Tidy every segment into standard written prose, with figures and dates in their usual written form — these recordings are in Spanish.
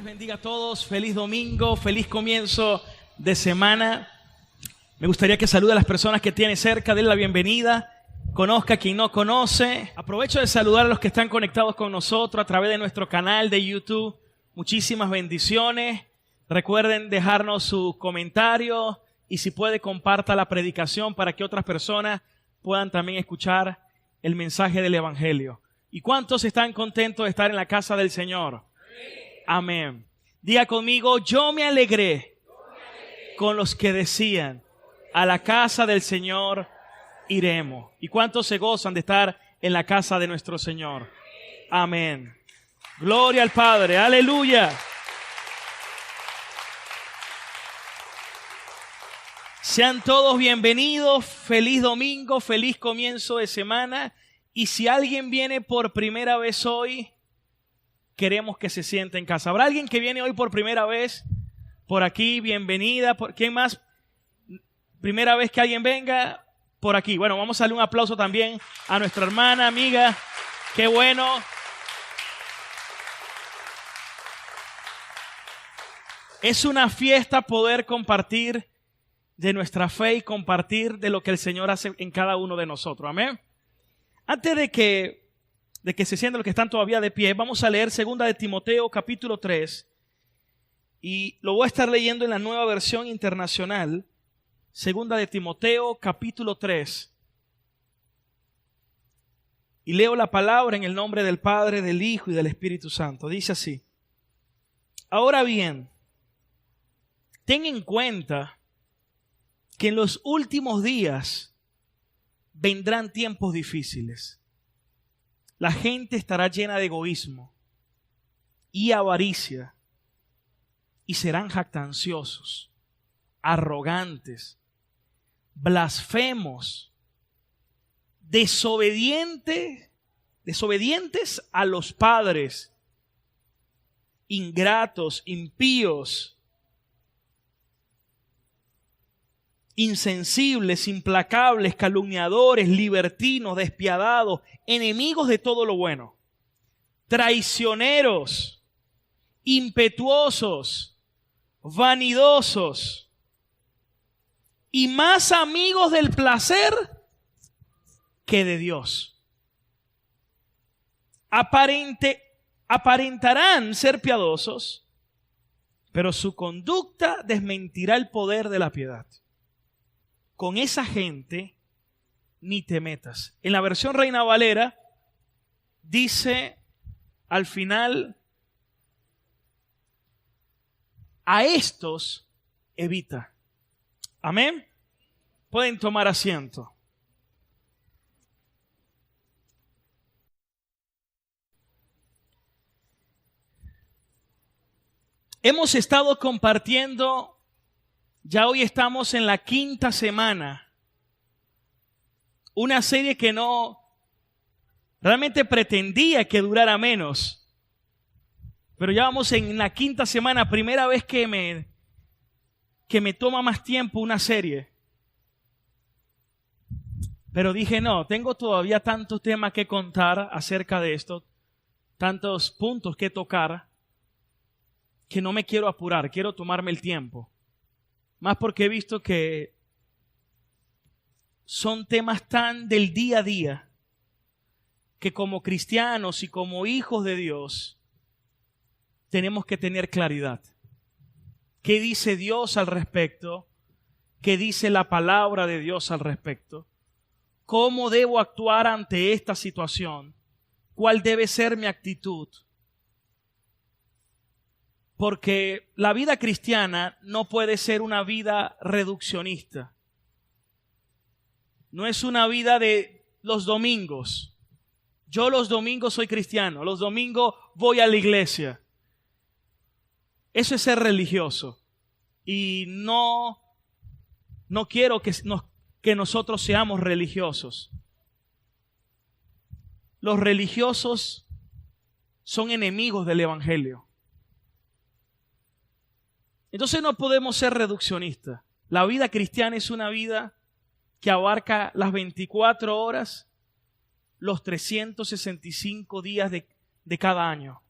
bendiga a todos, feliz domingo, feliz comienzo de semana. Me gustaría que salude a las personas que tiene cerca, denle la bienvenida, conozca a quien no conoce. Aprovecho de saludar a los que están conectados con nosotros a través de nuestro canal de YouTube. Muchísimas bendiciones. Recuerden dejarnos sus comentarios y si puede comparta la predicación para que otras personas puedan también escuchar el mensaje del Evangelio. ¿Y cuántos están contentos de estar en la casa del Señor? Amén. Diga conmigo, yo me alegré con los que decían, a la casa del Señor iremos. ¿Y cuántos se gozan de estar en la casa de nuestro Señor? Amén. Gloria al Padre. Aleluya. Sean todos bienvenidos. Feliz domingo, feliz comienzo de semana. Y si alguien viene por primera vez hoy, queremos que se siente en casa. ¿Habrá alguien que viene hoy por primera vez por aquí? Bienvenida. ¿Quién más? Primera vez que alguien venga por aquí. Bueno, vamos a darle un aplauso también a nuestra hermana, amiga. Qué bueno. Es una fiesta poder compartir de nuestra fe y compartir de lo que el Señor hace en cada uno de nosotros. Amén. Antes de que se sientan los que están todavía de pie, vamos a leer 2 de Timoteo capítulo 3 y lo voy a estar leyendo en la Nueva Versión Internacional. 2 de Timoteo capítulo 3 y leo la palabra en el nombre del Padre, del Hijo y del Espíritu Santo. Dice así: ahora bien, ten en cuenta que en los últimos días vendrán tiempos difíciles. La gente estará llena de egoísmo y avaricia y serán jactanciosos, arrogantes, blasfemos, desobedientes a los padres, ingratos, impíos, insensibles, implacables, calumniadores, libertinos, despiadados, enemigos de todo lo bueno, traicioneros, impetuosos, vanidosos y más amigos del placer que de Dios. Aparentarán ser piadosos, pero su conducta desmentirá el poder de la piedad. Con esa gente ni te metas. En la versión Reina Valera dice al final, a estos evita. Amén. Pueden tomar asiento. Hemos estado compartiendo. Ya hoy estamos en la 5ª semana. Una serie que no realmente pretendía que durara menos. Pero ya vamos en la 5ª semana, primera vez que me toma más tiempo una serie. Pero dije, no, tengo todavía tantos temas que contar acerca de esto, tantos puntos que tocar, que no me quiero apurar, quiero tomarme el tiempo. Más porque he visto que son temas tan del día a día que como cristianos y como hijos de Dios tenemos que tener claridad. ¿Qué dice Dios al respecto? ¿Qué dice la palabra de Dios al respecto? ¿Cómo debo actuar ante esta situación? ¿Cuál debe ser mi actitud? Porque la vida cristiana no puede ser una vida reduccionista. No es una vida de los domingos. Yo los domingos soy cristiano, los domingos voy a la iglesia. Eso es ser religioso. Y no quiero que nosotros seamos religiosos. Los religiosos son enemigos del Evangelio. Entonces no podemos ser reduccionistas. La vida cristiana es una vida que abarca las 24 horas, los 365 días de cada año.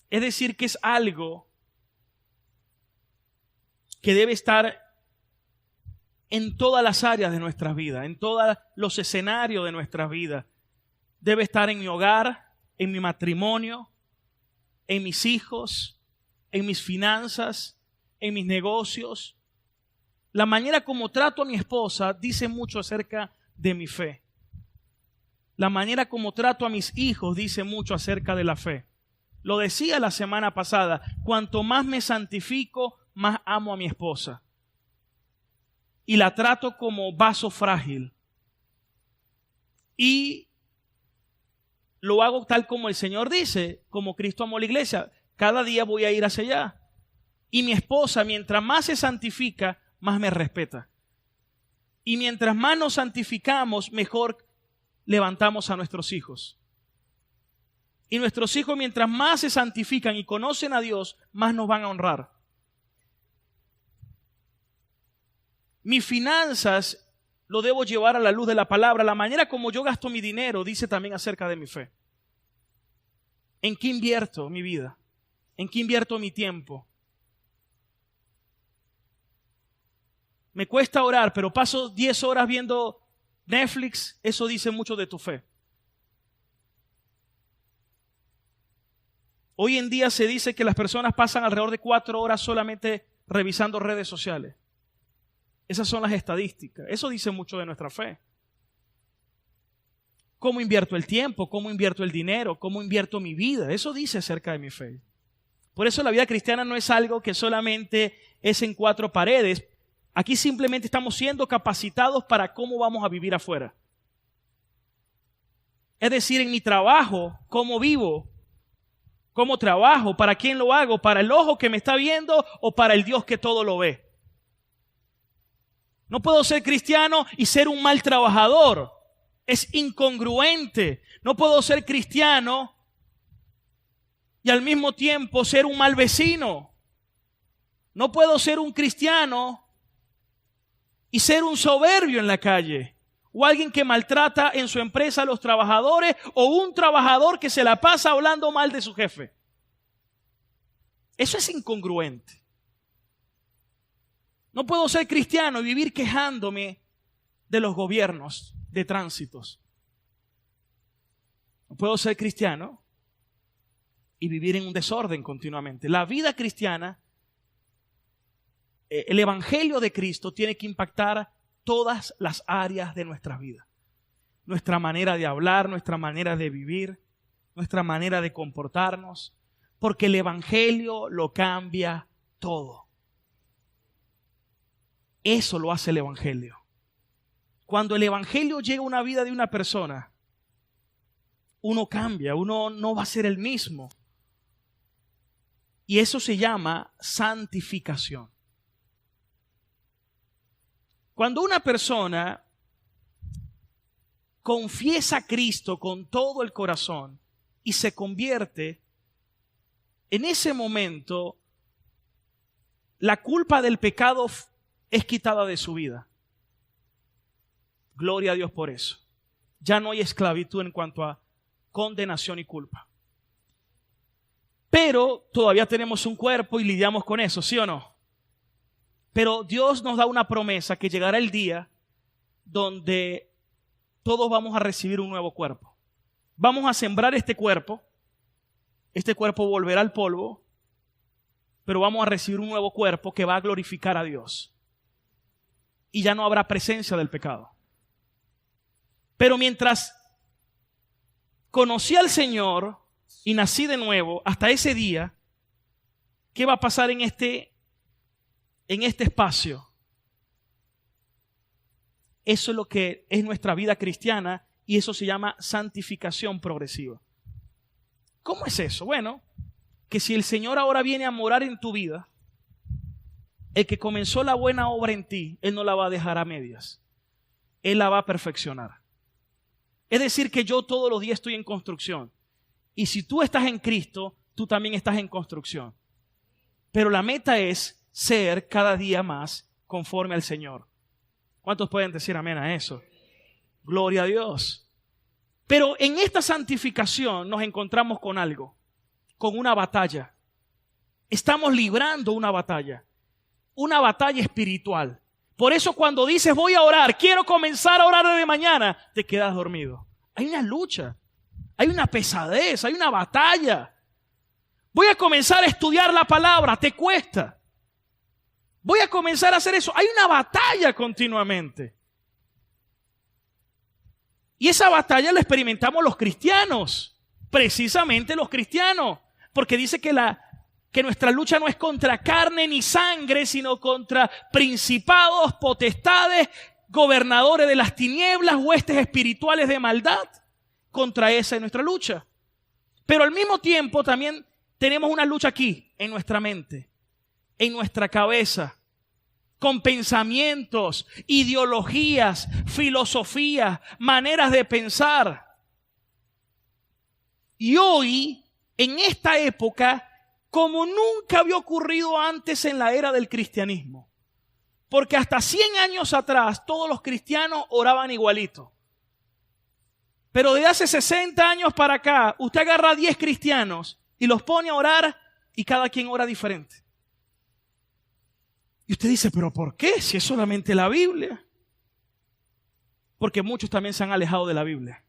Es decir, que es algo que debe estar en todas las áreas de nuestras vidas, en todos los escenarios de nuestras vidas. Debe estar en mi hogar, en mi matrimonio, en mis hijos, en mis finanzas, en mis negocios. La manera como trato a mi esposa dice mucho acerca de mi fe. La manera como trato a mis hijos dice mucho acerca de la fe. Lo decía la semana pasada, cuanto más me santifico, más amo a mi esposa. Y la trato como vaso frágil. Y lo hago tal como el Señor dice, como Cristo amó la iglesia. Cada día voy a ir hacia allá. Y mi esposa, mientras más se santifica, más me respeta. Y mientras más nos santificamos, mejor levantamos a nuestros hijos. Y nuestros hijos, mientras más se santifican y conocen a Dios, más nos van a honrar. Mis finanzas lo debo llevar a la luz de la palabra. La manera como yo gasto mi dinero dice también acerca de mi fe. ¿En qué invierto mi vida? ¿En qué invierto mi tiempo? Me cuesta orar, pero paso 10 horas viendo Netflix. Eso dice mucho de tu fe. Hoy en día se dice que las personas pasan alrededor de 4 horas solamente revisando redes sociales. Esas son las estadísticas. Eso dice mucho de nuestra fe. ¿Cómo invierto el tiempo? ¿Cómo invierto el dinero? ¿Cómo invierto mi vida? Eso dice acerca de mi fe. Por eso la vida cristiana no es algo que solamente es en 4 paredes. Aquí simplemente estamos siendo capacitados para cómo vamos a vivir afuera. Es decir, en mi trabajo, cómo vivo, cómo trabajo, para quién lo hago, para el ojo que me está viendo o para el Dios que todo lo ve. No puedo ser cristiano y ser un mal trabajador. Es incongruente. No puedo ser cristiano y al mismo tiempo ser un mal vecino. No puedo ser un cristiano y ser un soberbio en la calle. O alguien que maltrata en su empresa a los trabajadores, o un trabajador que se la pasa hablando mal de su jefe. Eso es incongruente. No puedo ser cristiano y vivir quejándome de los gobiernos de tránsitos. No puedo ser cristiano y vivir en un desorden continuamente. La vida cristiana, el evangelio de Cristo tiene que impactar todas las áreas de nuestra vida. Nuestra manera de hablar, nuestra manera de vivir, nuestra manera de comportarnos, porque el evangelio lo cambia todo. Eso lo hace el evangelio. Cuando el evangelio llega a una vida de una persona, uno cambia, uno no va a ser el mismo. Y eso se llama santificación. Cuando una persona confiesa a Cristo con todo el corazón y se convierte, en ese momento la culpa del pecado es quitada de su vida. Gloria a Dios por eso. Ya no hay esclavitud en cuanto a condenación y culpa. Pero todavía tenemos un cuerpo y lidiamos con eso, ¿sí o no? Pero Dios nos da una promesa que llegará el día donde todos vamos a recibir un nuevo cuerpo. Vamos a sembrar este cuerpo volverá al polvo, pero vamos a recibir un nuevo cuerpo que va a glorificar a Dios. Y ya no habrá presencia del pecado. Pero mientras conocí al Señor y nací de nuevo, hasta ese día, ¿qué va a pasar en este espacio? Eso es lo que es nuestra vida cristiana y eso se llama santificación progresiva. ¿Cómo es eso? Bueno, que si el Señor ahora viene a morar en tu vida, el que comenzó la buena obra en ti, Él no la va a dejar a medias. Él la va a perfeccionar. Es decir, que yo todos los días estoy en construcción. Y si tú estás en Cristo, tú también estás en construcción. Pero la meta es ser cada día más conforme al Señor. ¿Cuántos pueden decir amén a eso? Gloria a Dios. Pero en esta santificación nos encontramos con algo. con una batalla. Estamos librando una batalla espiritual. Por eso cuando dices voy a orar, quiero comenzar a orar desde mañana, te quedas dormido. Hay una lucha, hay una pesadez, hay una batalla. Voy a comenzar a estudiar la palabra, te cuesta. Voy a comenzar a hacer eso. Hay una batalla continuamente. Y esa batalla la experimentamos los cristianos, precisamente los cristianos, porque dice que nuestra lucha no es contra carne ni sangre, sino contra principados, potestades, gobernadores de las tinieblas, huestes espirituales de maldad. Contra esa es nuestra lucha. Pero al mismo tiempo también tenemos una lucha aquí, en nuestra mente, en nuestra cabeza, con pensamientos, ideologías, filosofías, maneras de pensar. Y hoy, en esta época, como nunca había ocurrido antes en la era del cristianismo, porque hasta 100 años atrás todos los cristianos oraban igualito. Pero desde hace 60 años para acá, usted agarra a 10 cristianos y los pone a orar y cada quien ora diferente. Y usted dice, ¿pero por qué? Si es solamente la Biblia. Porque muchos también se han alejado de la Biblia.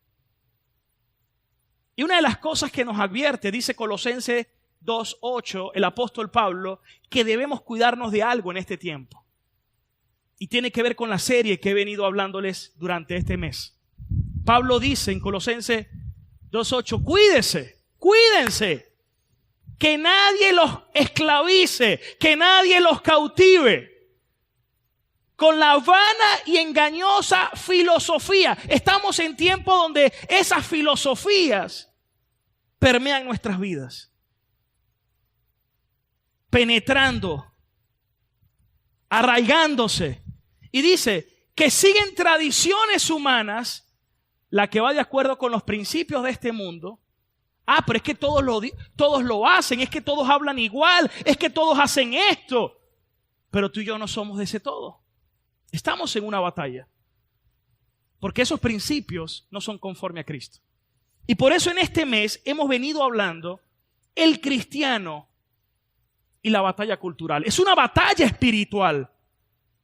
Y una de las cosas que nos advierte, dice Colosenses 2:8, el apóstol Pablo, que debemos cuidarnos de algo en este tiempo. Y tiene que ver con la serie que he venido hablándoles durante este mes. Pablo dice en Colosenses 2:8, cuídense, que nadie los esclavice, que nadie los cautive con la vana y engañosa filosofía. Estamos en tiempos donde esas filosofías permean nuestras vidas, penetrando, arraigándose. Y dice que siguen tradiciones humanas, la que va de acuerdo con los principios de este mundo. Ah, pero es que todos lo hacen, es que todos hablan igual, es que todos hacen esto. Pero tú y yo no somos de ese todo. Estamos en una batalla. Porque esos principios no son conforme a Cristo. Y por eso en este mes hemos venido hablando el cristiano y la batalla cultural. Es una batalla espiritual,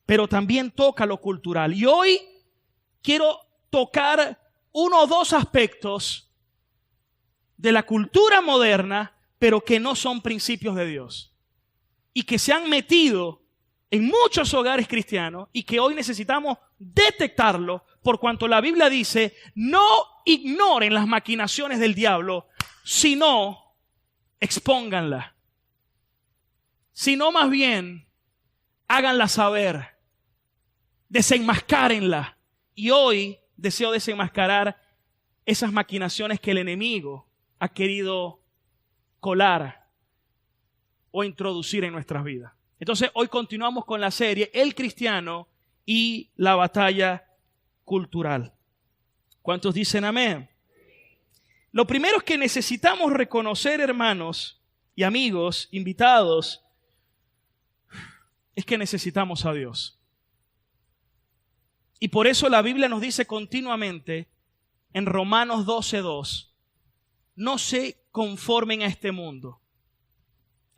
pero también toca lo cultural. Y hoy quiero tocar uno o dos aspectos de la cultura moderna, pero que no son principios de Dios. Y que se han metido en muchos hogares cristianos y que hoy necesitamos detectarlo, por cuanto la Biblia dice, no ignoren las maquinaciones del diablo, sino expónganlas. Sino más bien, háganla saber, desenmascárenla. Y hoy deseo desenmascarar esas maquinaciones que el enemigo ha querido colar o introducir en nuestras vidas. Entonces hoy continuamos con la serie El cristiano y la batalla cultural. ¿Cuántos dicen amén? Lo primero es que necesitamos reconocer, hermanos y amigos, invitados, es que necesitamos a Dios. Y por eso la Biblia nos dice continuamente en Romanos 12:2, no se conformen a este mundo.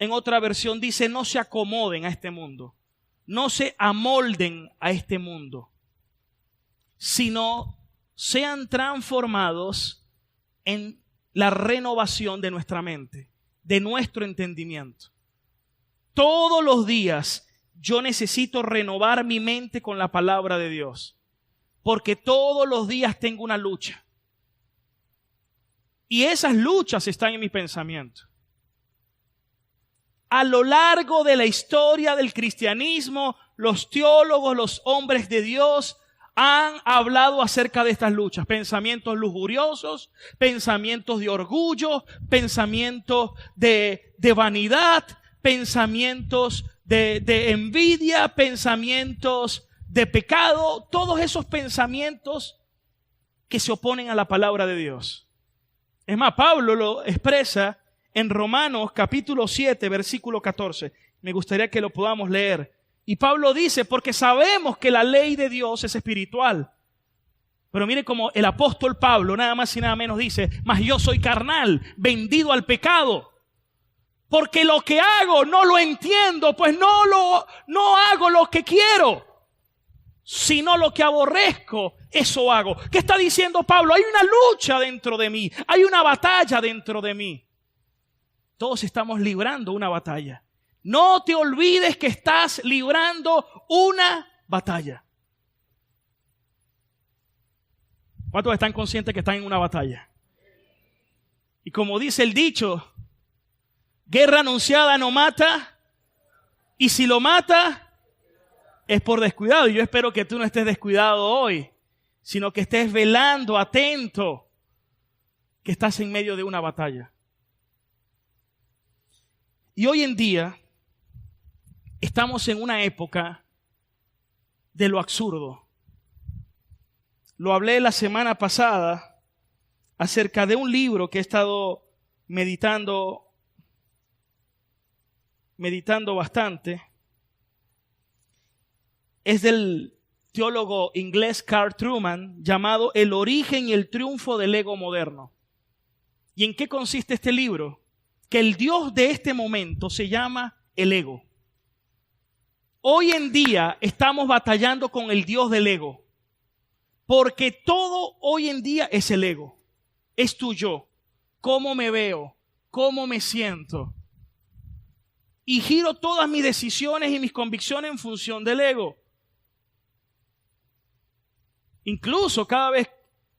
En otra versión dice, no se acomoden a este mundo. No se amolden a este mundo. Sino sean transformados en la renovación de nuestra mente, de nuestro entendimiento. Todos los días yo necesito renovar mi mente con la palabra de Dios. Porque todos los días tengo una lucha. Y esas luchas están en mi pensamiento. A lo largo de la historia del cristianismo, los teólogos, los hombres de Dios han hablado acerca de estas luchas. Pensamientos lujuriosos, pensamientos de orgullo, pensamientos de vanidad, pensamientos de envidia, pensamientos de pecado. Todos esos pensamientos que se oponen a la palabra de Dios. Es más, Pablo lo expresa en Romanos capítulo 7, versículo 14. Me gustaría que lo podamos leer. Y Pablo dice, porque sabemos que la ley de Dios es espiritual. Pero mire como el apóstol Pablo, nada más y nada menos dice, mas yo soy carnal, vendido al pecado. Porque lo que hago no lo entiendo, pues no hago lo que quiero, sino lo que aborrezco, eso hago. ¿Qué está diciendo Pablo? Hay una lucha dentro de mí, hay una batalla dentro de mí. Todos estamos librando una batalla. No te olvides que estás librando una batalla. ¿Cuántos están conscientes que están en una batalla? Y como dice el dicho, guerra anunciada no mata, y si lo mata es por descuidado. Y yo espero que tú no estés descuidado hoy, sino que estés velando, atento, que estás en medio de una batalla. Y hoy en día estamos en una época de lo absurdo. Lo hablé la semana pasada acerca de un libro que he estado meditando bastante. Es del teólogo inglés Carl Trueman, llamado El origen y el triunfo del ego moderno. ¿Y en qué consiste este libro? Que el Dios de este momento se llama el ego. Hoy en día estamos batallando con el Dios del ego, porque todo hoy en día es el ego. Es tu yo, cómo me veo, cómo me siento. Y giro todas mis decisiones y mis convicciones en función del ego. Incluso cada vez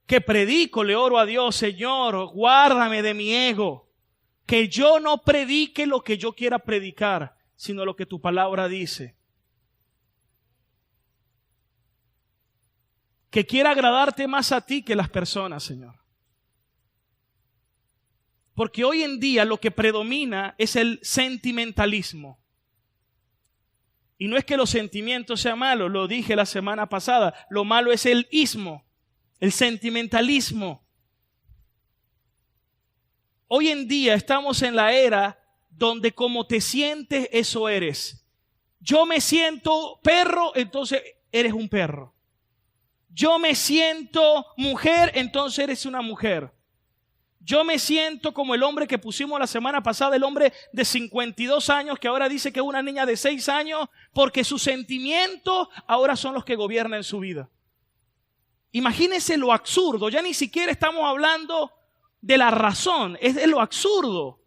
que predico le oro a Dios: Señor, guárdame de mi ego. Que yo no predique lo que yo quiera predicar, sino lo que tu palabra dice. Que quiera agradarte más a ti que las personas, Señor. Porque hoy en día lo que predomina es el sentimentalismo. Y no es que los sentimientos sean malos, lo dije la semana pasada. Lo malo es el ismo, el sentimentalismo. Hoy en día estamos en la era donde como te sientes, eso eres. Yo me siento perro, entonces eres un perro. Yo me siento mujer, entonces eres una mujer. Yo me siento como el hombre que pusimos la semana pasada, el hombre de 52 años que ahora dice que es una niña de 6 años, porque sus sentimientos ahora son los que gobiernan su vida. Imagínense lo absurdo, ya ni siquiera estamos hablando de la razón, es de lo absurdo.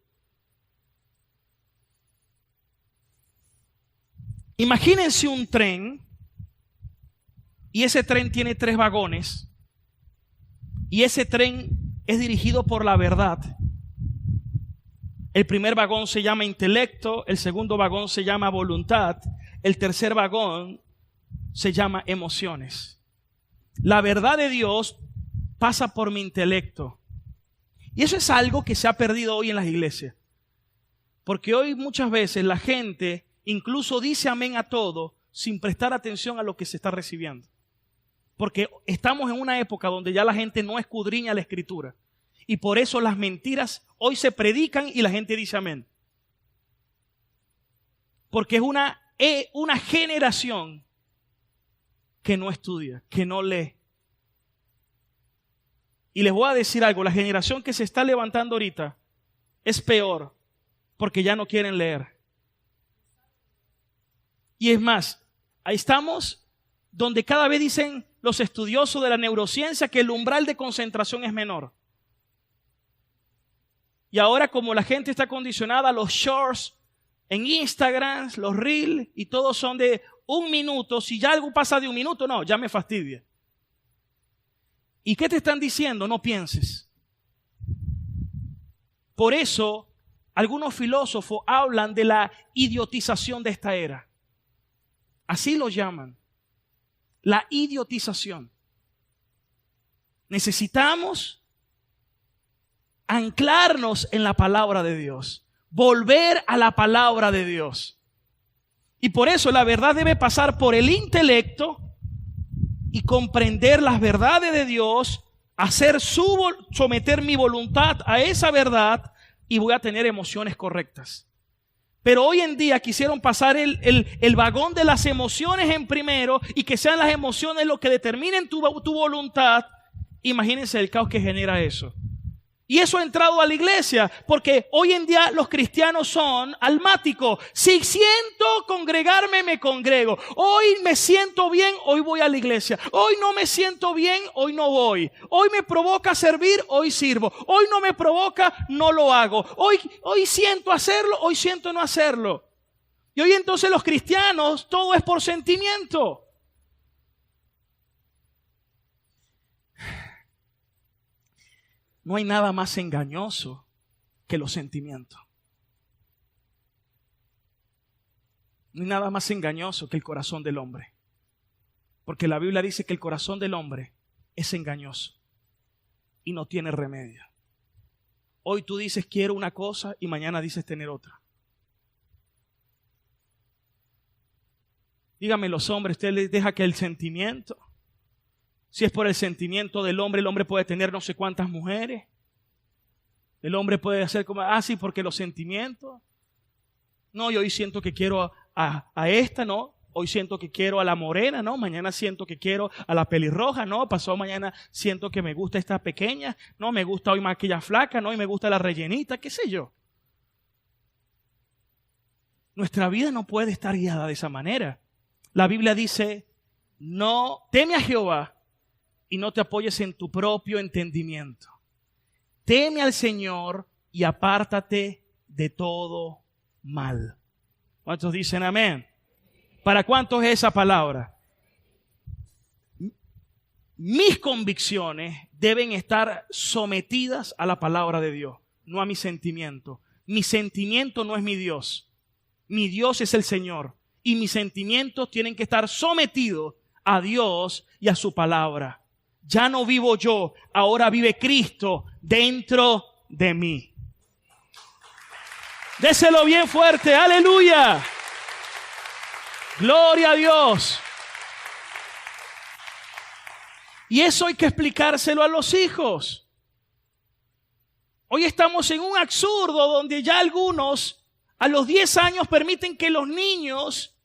Imagínense un tren, y ese tren tiene 3 vagones, y ese tren es dirigido por la verdad. El primer vagón se llama intelecto, el segundo vagón se llama voluntad, el tercer vagón se llama emociones. La verdad de Dios pasa por mi intelecto. Y eso es algo que se ha perdido hoy en las iglesias. Porque hoy muchas veces la gente incluso dice amén a todo sin prestar atención a lo que se está recibiendo. Porque estamos en una época donde ya la gente no escudriña la escritura. Y por eso las mentiras hoy se predican y la gente dice amén. Porque es una generación que no estudia, que no lee. Y les voy a decir algo, la generación que se está levantando ahorita es peor porque ya no quieren leer. Y es más, ahí estamos donde cada vez dicen los estudiosos de la neurociencia que el umbral de concentración es menor. Y ahora como la gente está condicionada a los shorts en Instagram, los reels, y todos son de 1 minuto, si ya algo pasa de 1 minuto, no, ya me fastidia. ¿Y qué te están diciendo? No pienses. Por eso, algunos filósofos hablan de la idiotización de esta era. Así lo llaman. La idiotización. Necesitamos anclarnos en la palabra de Dios. Volver a la palabra de Dios. Y por eso la verdad debe pasar por el intelecto y comprender las verdades de Dios, someter mi voluntad a esa verdad y voy a tener emociones correctas. Pero hoy en día quisieron pasar el vagón de las emociones en primero y que sean las emociones lo que determinen tu voluntad. Imagínense el caos que genera eso. Y eso ha entrado a la iglesia, porque hoy en día los cristianos son almáticos. Si siento congregarme, me congrego. Hoy me siento bien, hoy voy a la iglesia. Hoy no me siento bien, hoy no voy. Hoy me provoca servir, hoy sirvo. Hoy no me provoca, no lo hago. Hoy siento hacerlo, hoy siento no hacerlo. Y hoy entonces los cristianos, todo es por sentimiento. No hay nada más engañoso que los sentimientos. No hay nada más engañoso que el corazón del hombre. Porque la Biblia dice que el corazón del hombre es engañoso y no tiene remedio. Hoy tú dices quiero una cosa y mañana dices tener otra. Dígame los hombres, ¿usted les deja que el sentimiento? Si es por el sentimiento del hombre, el hombre puede tener no sé cuántas mujeres. El hombre puede hacer como, sí, porque los sentimientos. No, yo hoy siento que quiero a esta, no. Hoy siento que quiero a la morena, no. Mañana siento que quiero a la pelirroja, no. Pasado mañana siento que me gusta esta pequeña. No, me gusta hoy más aquella flaca, no. Y me gusta la rellenita, qué sé yo. Nuestra vida no puede estar guiada de esa manera. La Biblia dice, no, teme a Jehová y no te apoyes en tu propio entendimiento. Teme al Señor y apártate de todo mal. ¿Cuántos dicen amén? ¿Para cuántos es esa palabra? Mis convicciones deben estar sometidas a la palabra de Dios, no a mi sentimiento. Mi sentimiento no es mi Dios. Mi Dios es el Señor. Y mis sentimientos tienen que estar sometidos a Dios y a su palabra. Ya no vivo yo, ahora vive Cristo dentro de mí. Déselo bien fuerte, aleluya. Gloria a Dios. Y eso hay que explicárselo a los hijos. Hoy estamos en un absurdo donde ya algunos a los 10 años permiten que los niños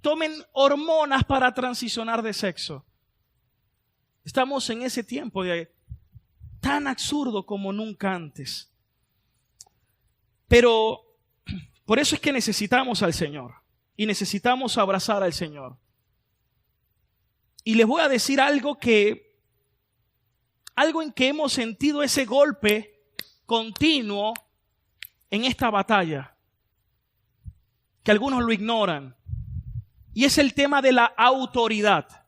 tomen hormonas para transicionar de sexo. Estamos en ese tiempo tan absurdo como nunca antes. Pero por eso es que necesitamos al Señor y necesitamos abrazar al Señor. Y les voy a decir algo en que hemos sentido ese golpe continuo en esta batalla, que algunos lo ignoran, y es el tema de la autoridad.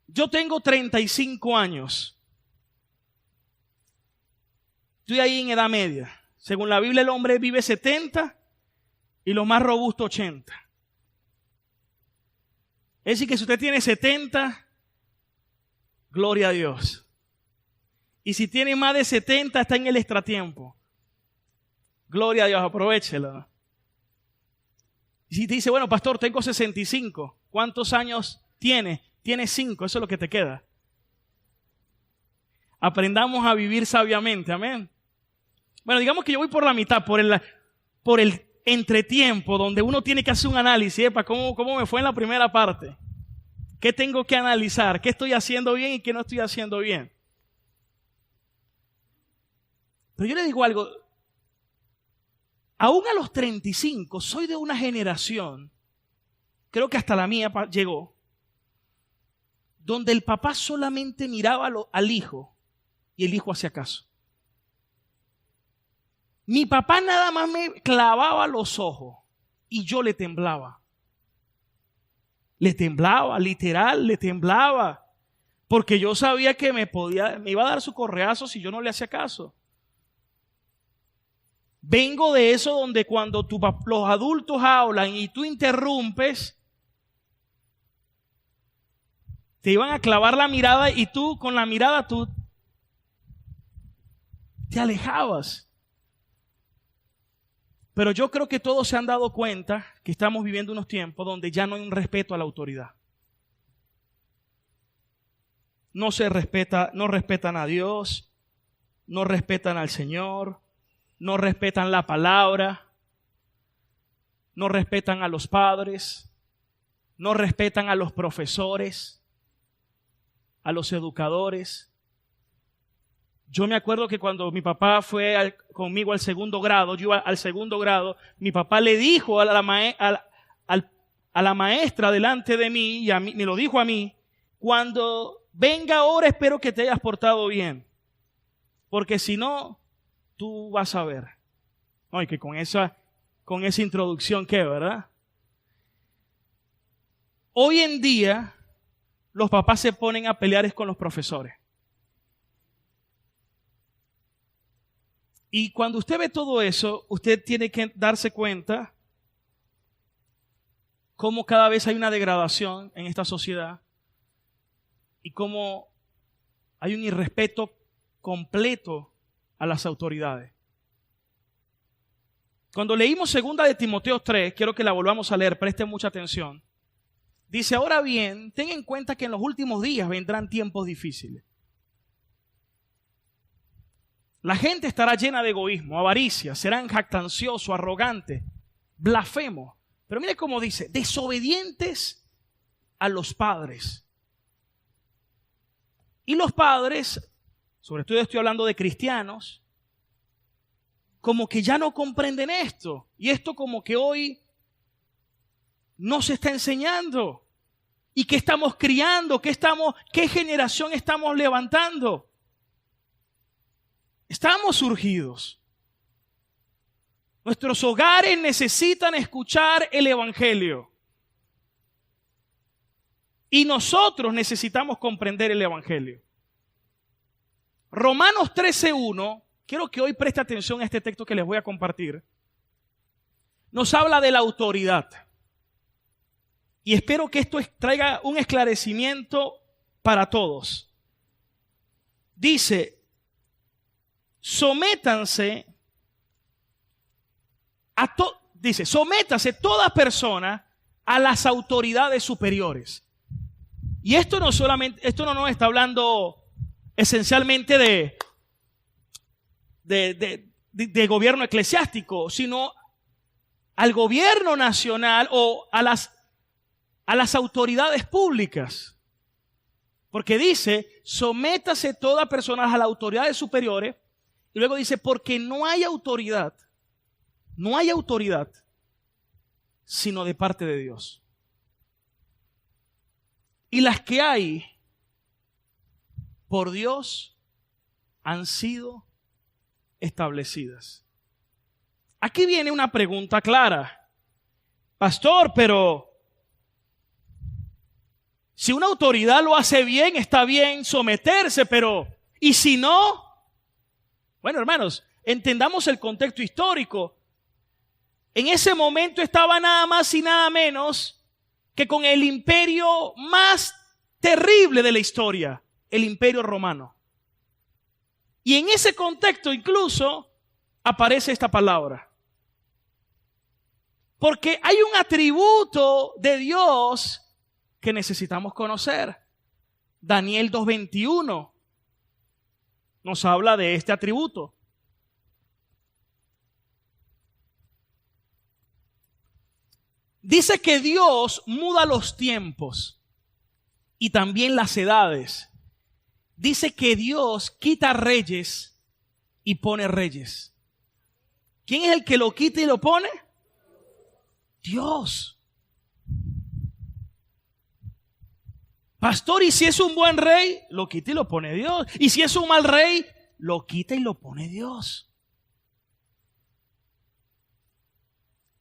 Yo tengo 35 años. Estoy ahí en edad media. Según la Biblia, el hombre vive 70 y lo más robusto 80. Es decir, que si usted tiene 70, gloria a Dios. Y si tiene más de 70, está en el extratiempo. Gloria a Dios, aprovéchelo. Y si te dice, bueno, pastor, tengo 65, ¿cuántos años tiene? Tienes 5, eso es lo que te queda. Aprendamos a vivir sabiamente, amén. Bueno, digamos que yo voy por la mitad, por el entretiempo, donde uno tiene que hacer un análisis, para cómo me fue en la primera parte. ¿Qué tengo que analizar? ¿Qué estoy haciendo bien y qué no estoy haciendo bien? Pero yo le digo algo, aún a los 35, soy de una generación, creo que hasta la mía llegó, donde el papá solamente miraba al hijo y el hijo hacía caso. Mi papá nada más me clavaba los ojos y yo le temblaba. Le temblaba, literal, le temblaba. Porque yo sabía que me iba a dar su correazo si yo no le hacía caso. Vengo de eso donde cuando los adultos hablan y tú interrumpes, te iban a clavar la mirada y tú con la mirada tú te alejabas. Pero yo creo que todos se han dado cuenta que estamos viviendo unos tiempos donde ya no hay un respeto a la autoridad. No respetan a Dios, no respetan al Señor, no respetan la palabra, no respetan a los padres, no respetan a los profesores, a los educadores, Yo me acuerdo que cuando mi papá fue conmigo al segundo grado, yo iba al segundo grado, mi papá le dijo a la maestra delante de mí, y a mí, me lo dijo a mí, cuando venga ahora espero que te hayas portado bien, porque si no, tú vas a ver. No, y que con esa introducción, ¿qué, verdad? Hoy en día, los papás se ponen a pelear con los profesores. Y cuando usted ve todo eso, usted tiene que darse cuenta cómo cada vez hay una degradación en esta sociedad y cómo hay un irrespeto completo a las autoridades. Cuando leímos 2 de Timoteo 3, quiero que la volvamos a leer, presten mucha atención. Dice, ahora bien, ten en cuenta que en los últimos días vendrán tiempos difíciles. La gente estará llena de egoísmo, avaricia, serán jactanciosos, arrogantes, blasfemos. Pero mire cómo dice, desobedientes a los padres. Y los padres, sobre todo estoy hablando de cristianos, como que ya no comprenden esto. Y esto como que hoy no se está enseñando. ¿Y qué estamos criando? ¿Qué generación estamos levantando? Estamos surgidos. Nuestros hogares necesitan escuchar el Evangelio. Y nosotros necesitamos comprender el Evangelio. Romanos 13:1, quiero que hoy preste atención a este texto que les voy a compartir. Nos habla de la autoridad. Y espero que esto traiga un esclarecimiento para todos. Dice, sométanse sométase toda persona a las autoridades superiores. Y esto no nos está hablando esencialmente de gobierno eclesiástico, sino al gobierno nacional o a las autoridades públicas. Porque dice, sométase toda persona a las autoridades superiores. Y luego dice, porque no hay autoridad, sino de parte de Dios. Y las que hay, por Dios, han sido establecidas. Aquí viene una pregunta clara. Pastor, pero si una autoridad lo hace bien, está bien someterse, pero ¿y si no? Bueno, hermanos, entendamos el contexto histórico. En ese momento estaba nada más y nada menos que con el imperio más terrible de la historia, el Imperio Romano. Y en ese contexto incluso aparece esta palabra. Porque hay un atributo de Dios que necesitamos conocer. Daniel 2:21 nos habla de este atributo. Dice que Dios muda los tiempos y también las edades. Dice que Dios quita reyes y pone reyes. ¿Quién es el que lo quita y lo pone? Dios. Pastor, ¿y si es un buen rey? Lo quita y lo pone Dios. ¿Y si es un mal rey? Lo quita y lo pone Dios.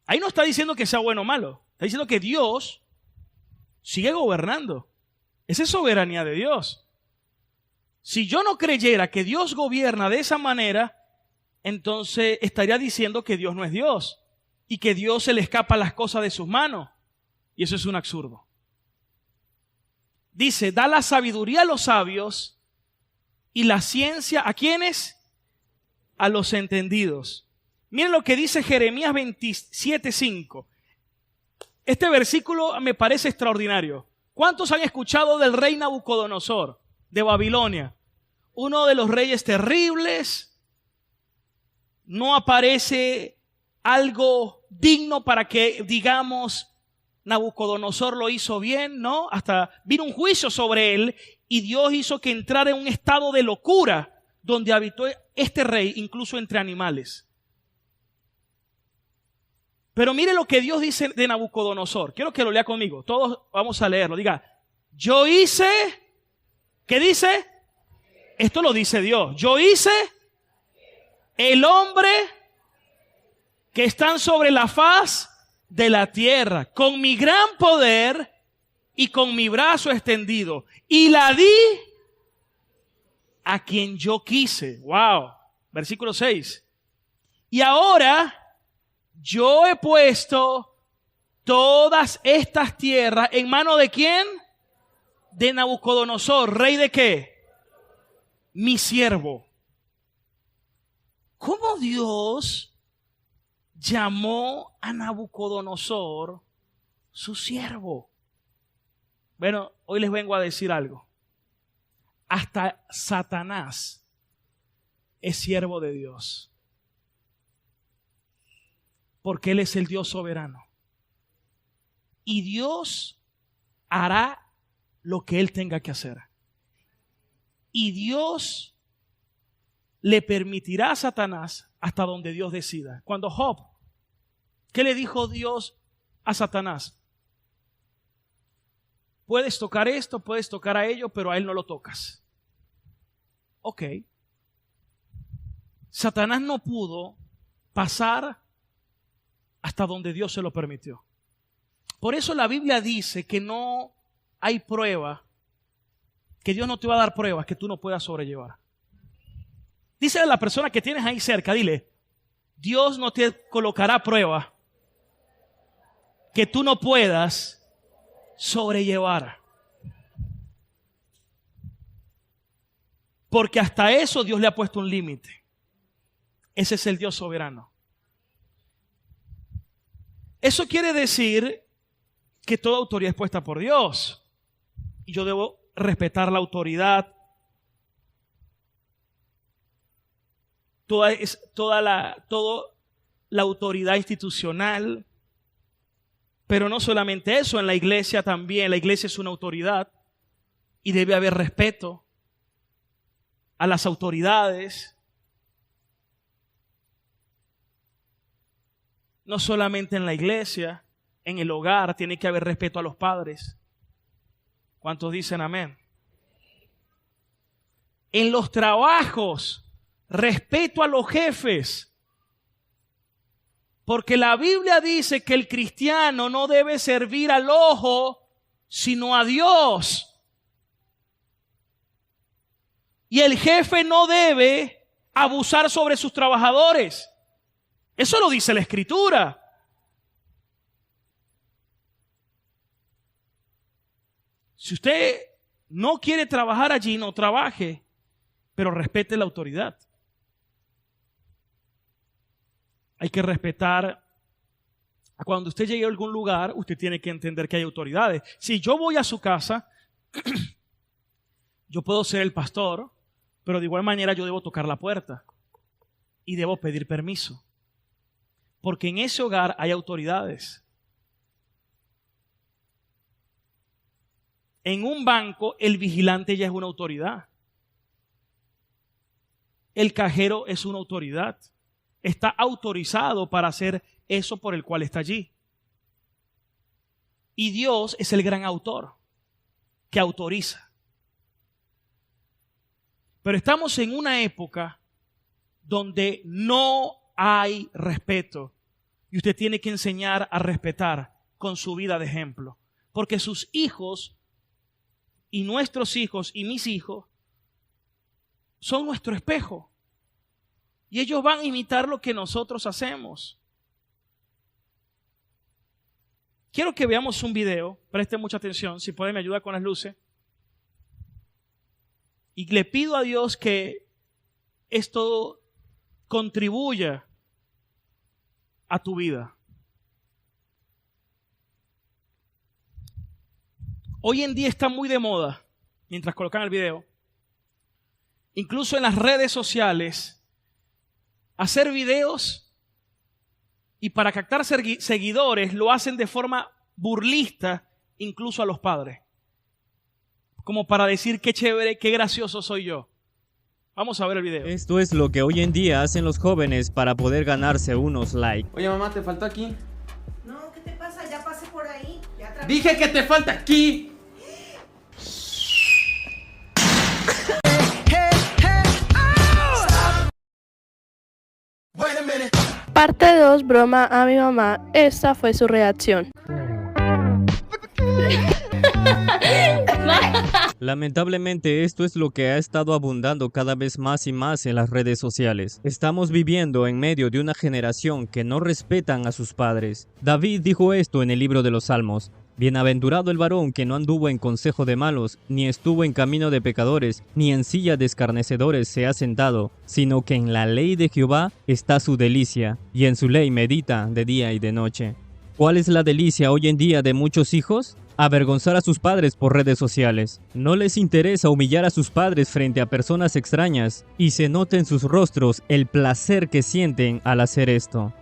Ahí no está diciendo que sea bueno o malo. Está diciendo que Dios sigue gobernando. Esa es soberanía de Dios. Si yo no creyera que Dios gobierna de esa manera, entonces estaría diciendo que Dios no es Dios y que Dios se le escapa las cosas de sus manos. Y eso es un absurdo. Dice, da la sabiduría a los sabios y la ciencia, ¿a quiénes? A los entendidos. Miren lo que dice Jeremías 27:5. Este versículo me parece extraordinario. ¿Cuántos han escuchado del rey Nabucodonosor de Babilonia? Uno de los reyes terribles. No aparece algo digno para que digamos Nabucodonosor lo hizo bien, ¿no? Hasta vino un juicio sobre él y Dios hizo que entrara en un estado de locura donde habitó este rey, incluso entre animales. Pero mire lo que Dios dice de Nabucodonosor. Quiero que lo lea conmigo. Todos vamos a leerlo. Diga, yo hice, ¿qué dice? Esto lo dice Dios. Yo hice el hombre que están sobre la faz de la tierra, con mi gran poder y con mi brazo extendido. Y la di a quien yo quise. Wow. Versículo 6. Y ahora yo he puesto todas estas tierras en mano de ¿quién? De Nabucodonosor. ¿Rey de qué? Mi siervo. ¿Cómo Dios llamó a Nabucodonosor su siervo? Bueno, hoy les vengo a decir algo. Hasta Satanás es siervo de Dios. Porque Él es el Dios soberano. Y Dios hará lo que Él tenga que hacer. Y Dios le permitirá a Satanás hasta donde Dios decida. Cuando Job, ¿qué le dijo Dios a Satanás? Puedes tocar esto, puedes tocar a ello, pero a él no lo tocas. Ok. Satanás no pudo pasar hasta donde Dios se lo permitió. Por eso la Biblia dice que no hay prueba, que Dios no te va a dar pruebas que tú no puedas sobrellevar. Dice a la persona que tienes ahí cerca, dile, Dios no te colocará prueba que tú no puedas sobrellevar. Porque hasta eso Dios le ha puesto un límite. Ese es el Dios soberano. Eso quiere decir que toda autoridad es puesta por Dios. Y yo debo respetar la autoridad. Toda la autoridad institucional. Pero no solamente eso, en la iglesia también. La iglesia es una autoridad y debe haber respeto a las autoridades. No solamente en la iglesia, en el hogar tiene que haber respeto a los padres. ¿Cuántos dicen amén? En los trabajos, respeto a los jefes. Porque la Biblia dice que el cristiano no debe servir al ojo, sino a Dios. Y el jefe no debe abusar sobre sus trabajadores. Eso lo dice la Escritura. Si usted no quiere trabajar allí, no trabaje, pero respete la autoridad. Hay que respetar. Cuando usted llegue a algún lugar, usted tiene que entender que hay autoridades. Si yo voy a su casa, yo puedo ser el pastor, pero de igual manera yo debo tocar la puerta y debo pedir permiso. Porque en ese hogar hay autoridades. En un banco, el vigilante ya es una autoridad. El cajero es una autoridad. Está autorizado para hacer eso por el cual está allí. Y Dios es el gran autor que autoriza. Pero estamos en una época donde no hay respeto. Y usted tiene que enseñar a respetar con su vida de ejemplo. Porque sus hijos y nuestros hijos y mis hijos son nuestro espejo. Y ellos van a imitar lo que nosotros hacemos. Quiero que veamos un video. Presten mucha atención. Si pueden me ayuda con las luces. Y le pido a Dios que esto contribuya a tu vida. Hoy en día está muy de moda, mientras colocan el video, incluso en las redes sociales, hacer videos y para captar seguidores lo hacen de forma burlista, incluso a los padres. Como para decir qué chévere, qué gracioso soy yo. Vamos a ver el video. Esto es lo que hoy en día hacen los jóvenes para poder ganarse unos likes. Oye, mamá, ¿te faltó aquí? No, ¿qué te pasa? Ya pasé por ahí. Dije que te falta aquí. Parte 2, broma a mi mamá. Esta fue su reacción. Lamentablemente esto es lo que ha estado abundando cada vez más y más en las redes sociales. Estamos viviendo en medio de una generación que no respetan a sus padres. David dijo esto en el libro de los Salmos. Bienaventurado el varón que no anduvo en consejo de malos, ni estuvo en camino de pecadores, ni en silla de escarnecedores se ha sentado, sino que en la ley de Jehová está su delicia, y en su ley medita de día y de noche. ¿Cuál es la delicia hoy en día de muchos hijos? Avergonzar a sus padres por redes sociales. No les interesa humillar a sus padres frente a personas extrañas, y se nota en sus rostros el placer que sienten al hacer esto.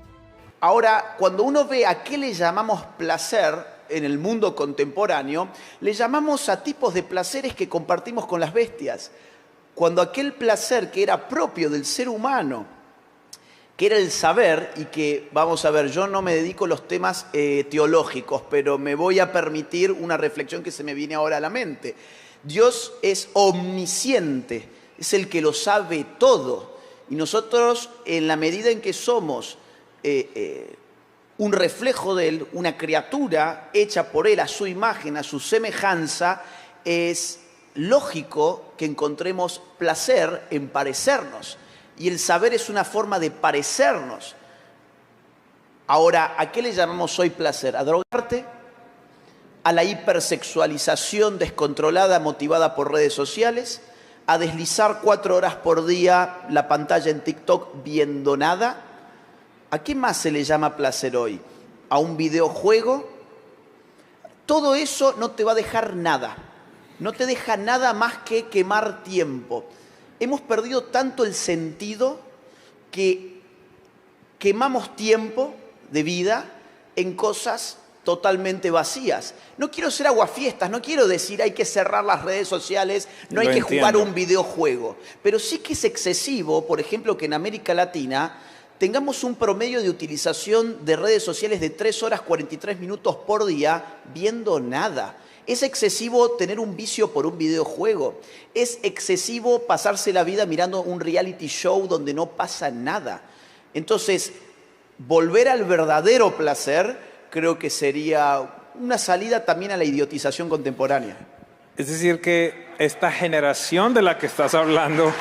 Ahora, cuando uno ve a qué le llamamos placer en el mundo contemporáneo, le llamamos a tipos de placeres que compartimos con las bestias. Cuando aquel placer que era propio del ser humano, que era el saber, y que, vamos a ver, yo no me dedico a los temas teológicos, pero me voy a permitir una reflexión que se me viene ahora a la mente. Dios es omnisciente, es el que lo sabe todo. Y nosotros, en la medida en que somos un reflejo de Él, una criatura hecha por Él a su imagen, a su semejanza, es lógico que encontremos placer en parecernos. Y el saber es una forma de parecernos. Ahora, ¿a qué le llamamos hoy placer? ¿A drogarte? ¿A la hipersexualización descontrolada motivada por redes sociales? ¿A deslizar 4 horas por día la pantalla en TikTok viendo nada? ¿A qué más se le llama placer hoy? ¿A un videojuego? Todo eso no te va a dejar nada. No te deja nada más que quemar tiempo. Hemos perdido tanto el sentido que quemamos tiempo de vida en cosas totalmente vacías. No quiero ser aguafiestas, no quiero decir hay que cerrar las redes sociales, no hay que jugar un videojuego. Pero sí que es excesivo, por ejemplo, que en América Latina tengamos un promedio de utilización de redes sociales de 3 horas 43 minutos por día viendo nada. Es excesivo tener un vicio por un videojuego. Es excesivo pasarse la vida mirando un reality show donde no pasa nada. Entonces, volver al verdadero placer creo que sería una salida también a la idiotización contemporánea. Es decir, que esta generación de la que estás hablando...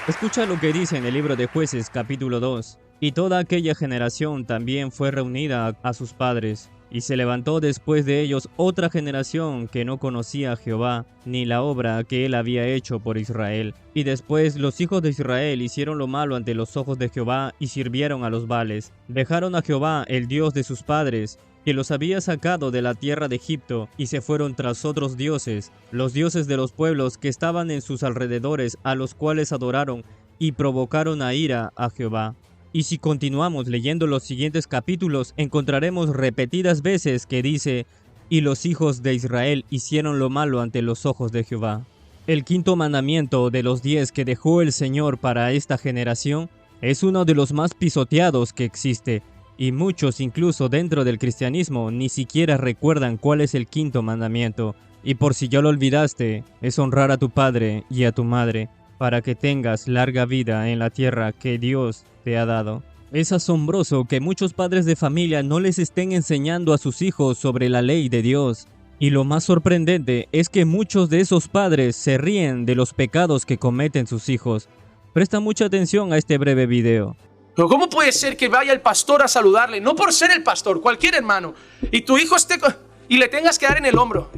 Escucha lo que dice en el libro de Jueces, capítulo 2. Y toda aquella generación también fue reunida a sus padres, y se levantó después de ellos otra generación que no conocía a Jehová, ni la obra que él había hecho por Israel. Y después los hijos de Israel hicieron lo malo ante los ojos de Jehová y sirvieron a los Baales. Dejaron a Jehová, el Dios de sus padres, que los había sacado de la tierra de Egipto, y se fueron tras otros dioses, los dioses de los pueblos que estaban en sus alrededores, a los cuales adoraron, y provocaron a ira a Jehová. Y si continuamos leyendo los siguientes capítulos, encontraremos repetidas veces que dice, y los hijos de Israel hicieron lo malo ante los ojos de Jehová. El quinto mandamiento de los 10 que dejó el Señor para esta generación es uno de los más pisoteados que existe, y muchos incluso dentro del cristianismo ni siquiera recuerdan cuál es el quinto mandamiento. Y por si ya lo olvidaste, es honrar a tu padre y a tu madre, para que tengas larga vida en la tierra que Dios te ha dado. Es asombroso que muchos padres de familia no les estén enseñando a sus hijos sobre la ley de Dios. Y lo más sorprendente es que muchos de esos padres se ríen de los pecados que cometen sus hijos. Presta mucha atención a este breve video. Pero ¿cómo puede ser que vaya el pastor a saludarle? No por ser el pastor, cualquier hermano. Y tu hijo esté y le tengas que dar en el hombro.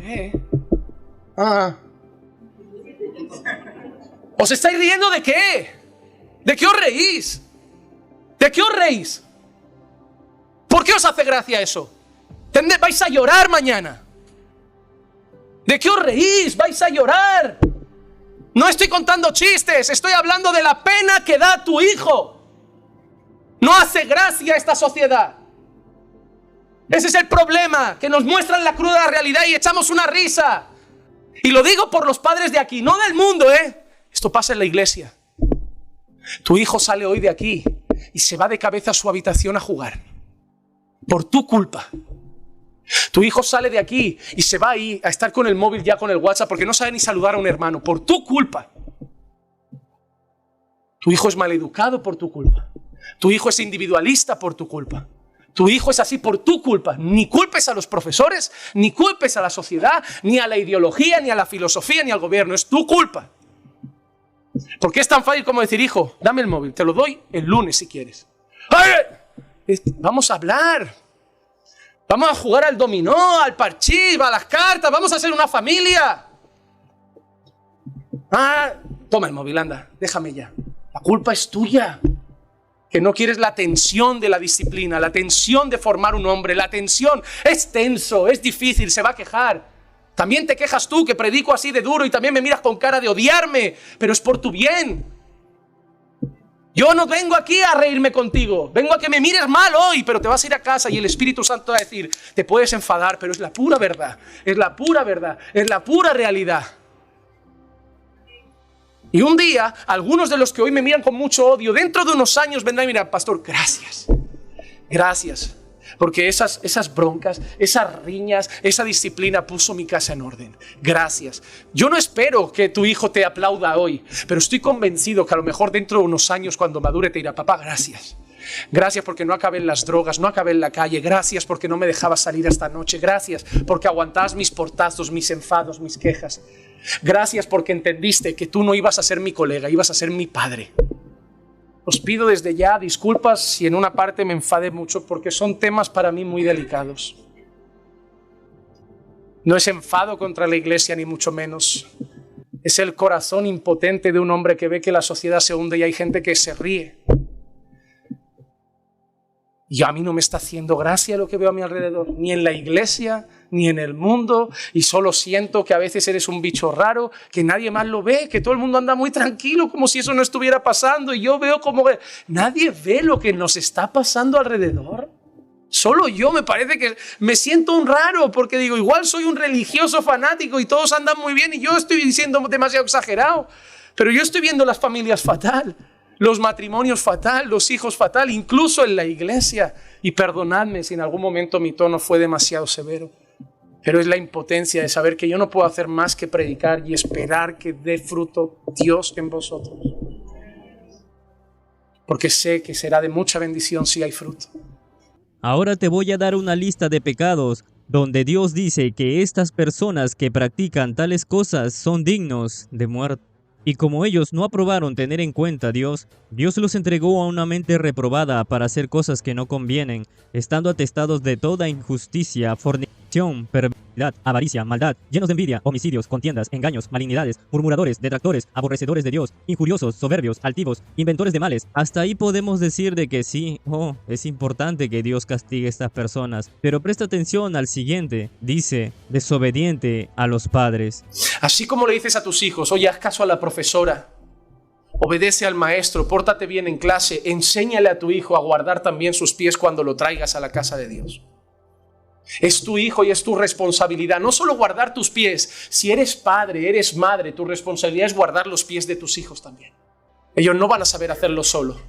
¿Os estáis riendo de qué? ¿De qué os reís? ¿De qué os reís? ¿Por qué os hace gracia eso? Vais a llorar mañana. ¿De qué os reís? Vais a llorar. No estoy contando chistes, estoy hablando de la pena que da tu hijo. No hace gracia a esta sociedad. Ese es el problema, que nos muestran la cruda realidad y echamos una risa. Y lo digo por los padres de aquí, no del mundo, Esto pasa en la iglesia. Tu hijo sale hoy de aquí y se va de cabeza a su habitación a jugar. Por tu culpa. Tu hijo sale de aquí y se va ahí a estar con el móvil ya con el WhatsApp porque no sabe ni saludar a un hermano. Por tu culpa. Tu hijo es maleducado por tu culpa. Tu hijo es individualista por tu culpa. Tu hijo es así por tu culpa. Ni culpes a los profesores, ni culpes a la sociedad, ni a la ideología, ni a la filosofía, ni al gobierno. Es tu culpa. ¿Por qué es tan fácil como decir, hijo, dame el móvil, te lo doy el lunes si quieres? ¡Ay! Vamos a hablar. Vamos a jugar al dominó, al parchís, a las cartas, vamos a hacer una familia. Toma el móvil, anda, déjame ya. La culpa es tuya. Que no quieres la tensión de la disciplina, la tensión de formar un hombre, la tensión. Es tenso, es difícil, se va a quejar. También te quejas tú que predico así de duro y también me miras con cara de odiarme, pero es por tu bien. Yo no vengo aquí a reírme contigo, vengo a que me mires mal hoy, pero te vas a ir a casa y el Espíritu Santo va a decir, te puedes enfadar, pero es la pura verdad, es la pura verdad, es la pura realidad. Y un día, algunos de los que hoy me miran con mucho odio, dentro de unos años vendrán y dirán, pastor, gracias, gracias. Porque esas broncas, esas riñas, esa disciplina puso mi casa en orden. Gracias. Yo no espero que tu hijo te aplauda hoy, pero estoy convencido que a lo mejor dentro de unos años cuando madure te dirá, papá, gracias. Gracias porque no acabé en las drogas, no acabé en la calle. Gracias porque no me dejabas salir esta noche. Gracias porque aguantabas mis portazos, mis enfados, mis quejas. Gracias porque entendiste que tú no ibas a ser mi colega, ibas a ser mi padre. Os pido desde ya disculpas si en una parte me enfadé mucho porque son temas para mí muy delicados. No es enfado contra la iglesia ni mucho menos. Es el corazón impotente de un hombre que ve que la sociedad se hunde y hay gente que se ríe. Y a mí no me está haciendo gracia lo que veo a mi alrededor, ni en la iglesia, ni en el mundo, y solo siento que a veces eres un bicho raro, que nadie más lo ve, que todo el mundo anda muy tranquilo, como si eso no estuviera pasando, y yo veo como que nadie ve lo que nos está pasando alrededor. Solo yo me parece que me siento un raro, porque digo, igual soy un religioso fanático y todos andan muy bien, y yo estoy diciendo demasiado exagerado, pero yo estoy viendo las familias fatal. Los matrimonios fatal, los hijos fatal, incluso en la iglesia. Y perdonadme si en algún momento mi tono fue demasiado severo. Pero es la impotencia de saber que yo no puedo hacer más que predicar y esperar que dé fruto Dios en vosotros. Porque sé que será de mucha bendición si hay fruto. Ahora te voy a dar una lista de pecados donde Dios dice que estas personas que practican tales cosas son dignos de muerte. Y como ellos no aprobaron tener en cuenta a Dios, Dios los entregó a una mente reprobada para hacer cosas que no convienen, estando atestados de toda injusticia, fornicación, perversidad, avaricia, maldad, llenos de envidia, homicidios, contiendas, engaños, malignidades, murmuradores, detractores, aborrecedores de Dios, injuriosos, soberbios, altivos, inventores de males. Hasta ahí podemos decir de que sí, es importante que Dios castigue a estas personas. Pero presta atención al siguiente, dice, desobediente a los padres. Así como le dices a tus hijos, oye, haz caso a la profesora, obedece al maestro, pórtate bien en clase, enséñale a tu hijo a guardar también sus pies cuando lo traigas a la casa de Dios. Es tu hijo y es tu responsabilidad, no solo guardar tus pies. Si eres padre, eres madre, tu responsabilidad es guardar los pies de tus hijos también. Ellos no van a saber hacerlo solo.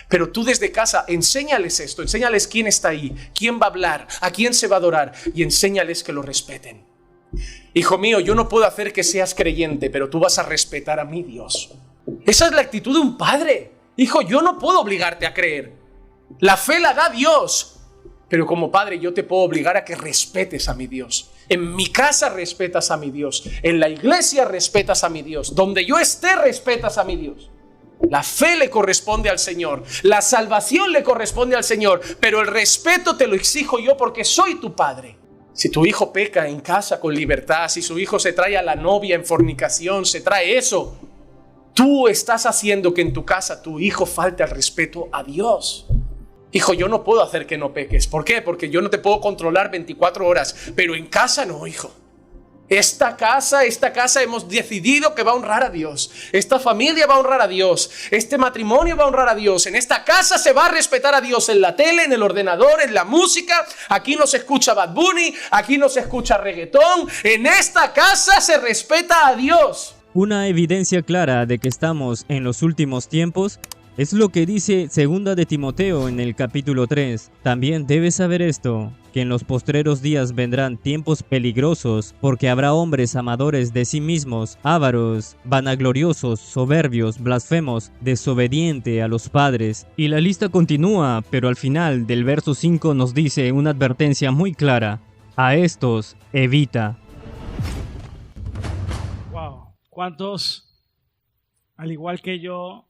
Pero tú desde casa, enséñales esto, enséñales quién está ahí, quién va a hablar, a quién se va a adorar y enséñales que lo respeten. Hijo mío, yo no puedo hacer que seas creyente, pero tú vas a respetar a mi Dios. Esa es la actitud de un padre. Hijo, yo no puedo obligarte a creer. La fe la da Dios. Pero como padre yo te puedo obligar a que respetes a mi Dios. En mi casa respetas a mi Dios. En la iglesia respetas a mi Dios. Donde yo esté respetas a mi Dios. La fe le corresponde al Señor. La salvación le corresponde al Señor. Pero el respeto te lo exijo yo porque soy tu padre. Si tu hijo peca en casa con libertad, si su hijo se trae a la novia en fornicación, se trae eso, tú estás haciendo que en tu casa tu hijo falte al respeto a Dios. Hijo, yo no puedo hacer que no peques. ¿Por qué? Porque yo no te puedo controlar 24 horas, pero en casa no, hijo. Esta casa hemos decidido que va a honrar a Dios. Esta familia va a honrar a Dios. Este matrimonio va a honrar a Dios. En esta casa se va a respetar a Dios en la tele, en el ordenador, en la música. Aquí no se escucha Bad Bunny, aquí no se escucha reggaetón. En esta casa se respeta a Dios. Una evidencia clara de que estamos en los últimos tiempos es lo que dice 2 de Timoteo en el capítulo 3. También debes saber esto, que en los postreros días vendrán tiempos peligrosos, porque habrá hombres amadores de sí mismos, ávaros, vanagloriosos, soberbios, blasfemos, desobedientes a los padres. Y la lista continúa, pero al final del verso 5 nos dice una advertencia muy clara. A estos evita. Wow. ¿Cuántos, al igual que yo,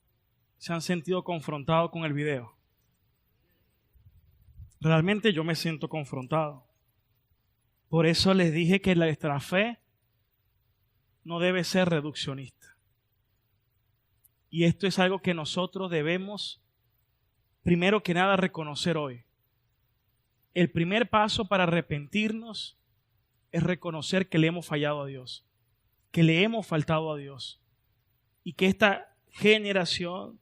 se han sentido confrontados con el video? Realmente yo me siento confrontado. Por eso les dije que nuestra fe no debe ser reduccionista. Y esto es algo que nosotros debemos, primero que nada, reconocer hoy. El primer paso para arrepentirnos es reconocer que le hemos fallado a Dios, que le hemos faltado a Dios y que esta generación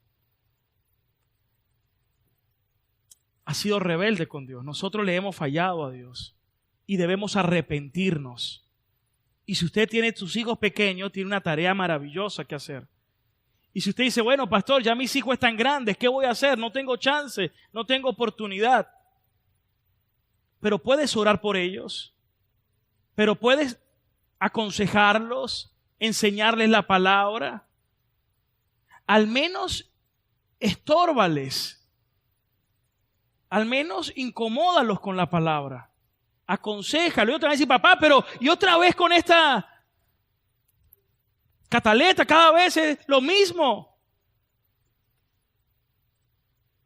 ha sido rebelde con Dios. Nosotros le hemos fallado a Dios y debemos arrepentirnos. Y si usted tiene sus hijos pequeños, tiene una tarea maravillosa que hacer. Y si usted dice, bueno, pastor, ya mis hijos están grandes, ¿qué voy a hacer? No tengo chance, no tengo oportunidad. Pero puedes orar por ellos, pero puedes aconsejarlos, enseñarles la palabra. Al menos estórbales. Al menos incomódalos con la palabra. Aconséjalo. Y otra vez dice, papá, pero y otra vez con esta cataleta, cada vez es lo mismo.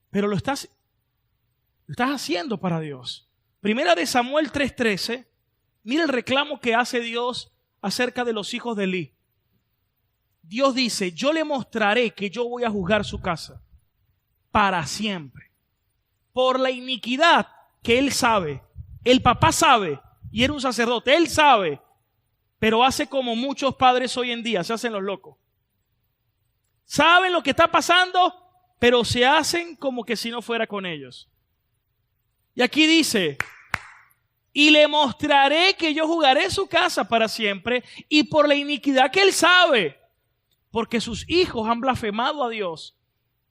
Pero lo estás haciendo para Dios. Primera de Samuel 3:13. Mira el reclamo que hace Dios acerca de los hijos de Elí. Dios dice, yo le mostraré que yo voy a juzgar su casa para siempre. Por la iniquidad que él sabe. El papá sabe y era un sacerdote. Él sabe, pero hace como muchos padres hoy en día, se hacen los locos. Saben lo que está pasando, pero se hacen como que si no fuera con ellos. Y aquí dice, y le mostraré que yo juzgaré su casa para siempre y por la iniquidad que él sabe, porque sus hijos han blasfemado a Dios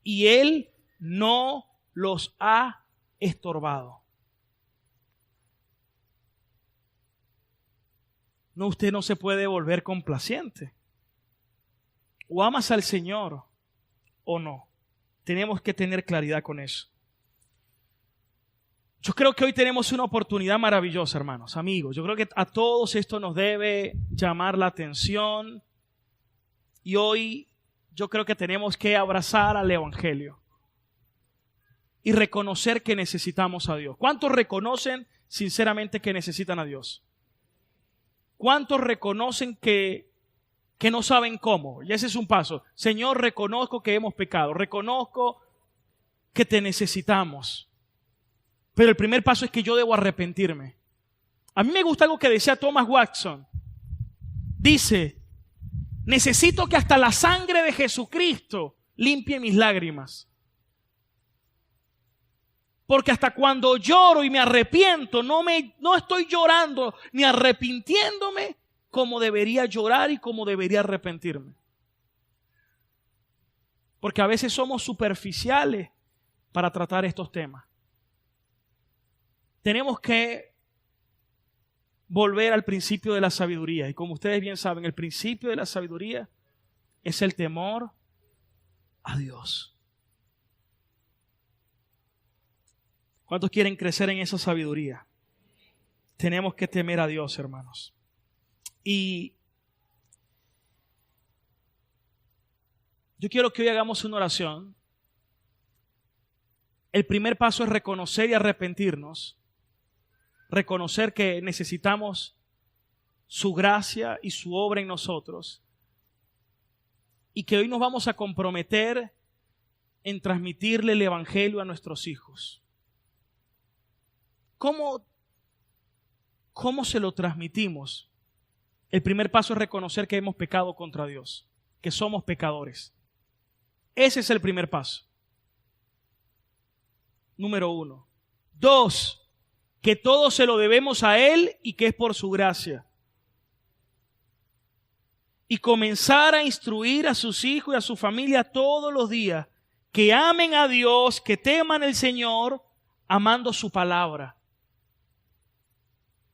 y él no los ha estorbado. No, usted no se puede volver complaciente. O amas al Señor o no. Tenemos que tener claridad con eso. Yo creo que hoy tenemos una oportunidad maravillosa, hermanos, amigos. Yo creo que a todos esto nos debe llamar la atención. Y hoy yo creo que tenemos que abrazar al Evangelio y reconocer que necesitamos a Dios. ¿Cuántos reconocen sinceramente que necesitan a Dios? ¿Cuántos reconocen que no saben cómo? Y ese es un paso. Señor, reconozco que hemos pecado. Reconozco que te necesitamos. Pero el primer paso es que yo debo arrepentirme. A mí me gusta algo que decía Thomas Watson. Dice, necesito que hasta la sangre de Jesucristo limpie mis lágrimas. Porque hasta cuando lloro y me arrepiento, no estoy llorando ni arrepintiéndome como debería llorar y como debería arrepentirme. Porque a veces somos superficiales para tratar estos temas. Tenemos que volver al principio de la sabiduría. Y como ustedes bien saben, el principio de la sabiduría es el temor a Dios. ¿Cuántos quieren crecer en esa sabiduría? Tenemos que temer a Dios, hermanos. Y yo quiero que hoy hagamos una oración. El primer paso es reconocer y arrepentirnos. Reconocer que necesitamos su gracia y su obra en nosotros. Y que hoy nos vamos a comprometer en transmitirle el Evangelio a nuestros hijos. ¿Cómo se lo transmitimos? El primer paso es reconocer que hemos pecado contra Dios, que somos pecadores. Ese es el primer paso. Número 1. 2, que todo se lo debemos a Él y que es por su gracia. Y comenzar a instruir a sus hijos y a su familia todos los días, que amen a Dios, que teman al Señor, amando su palabra.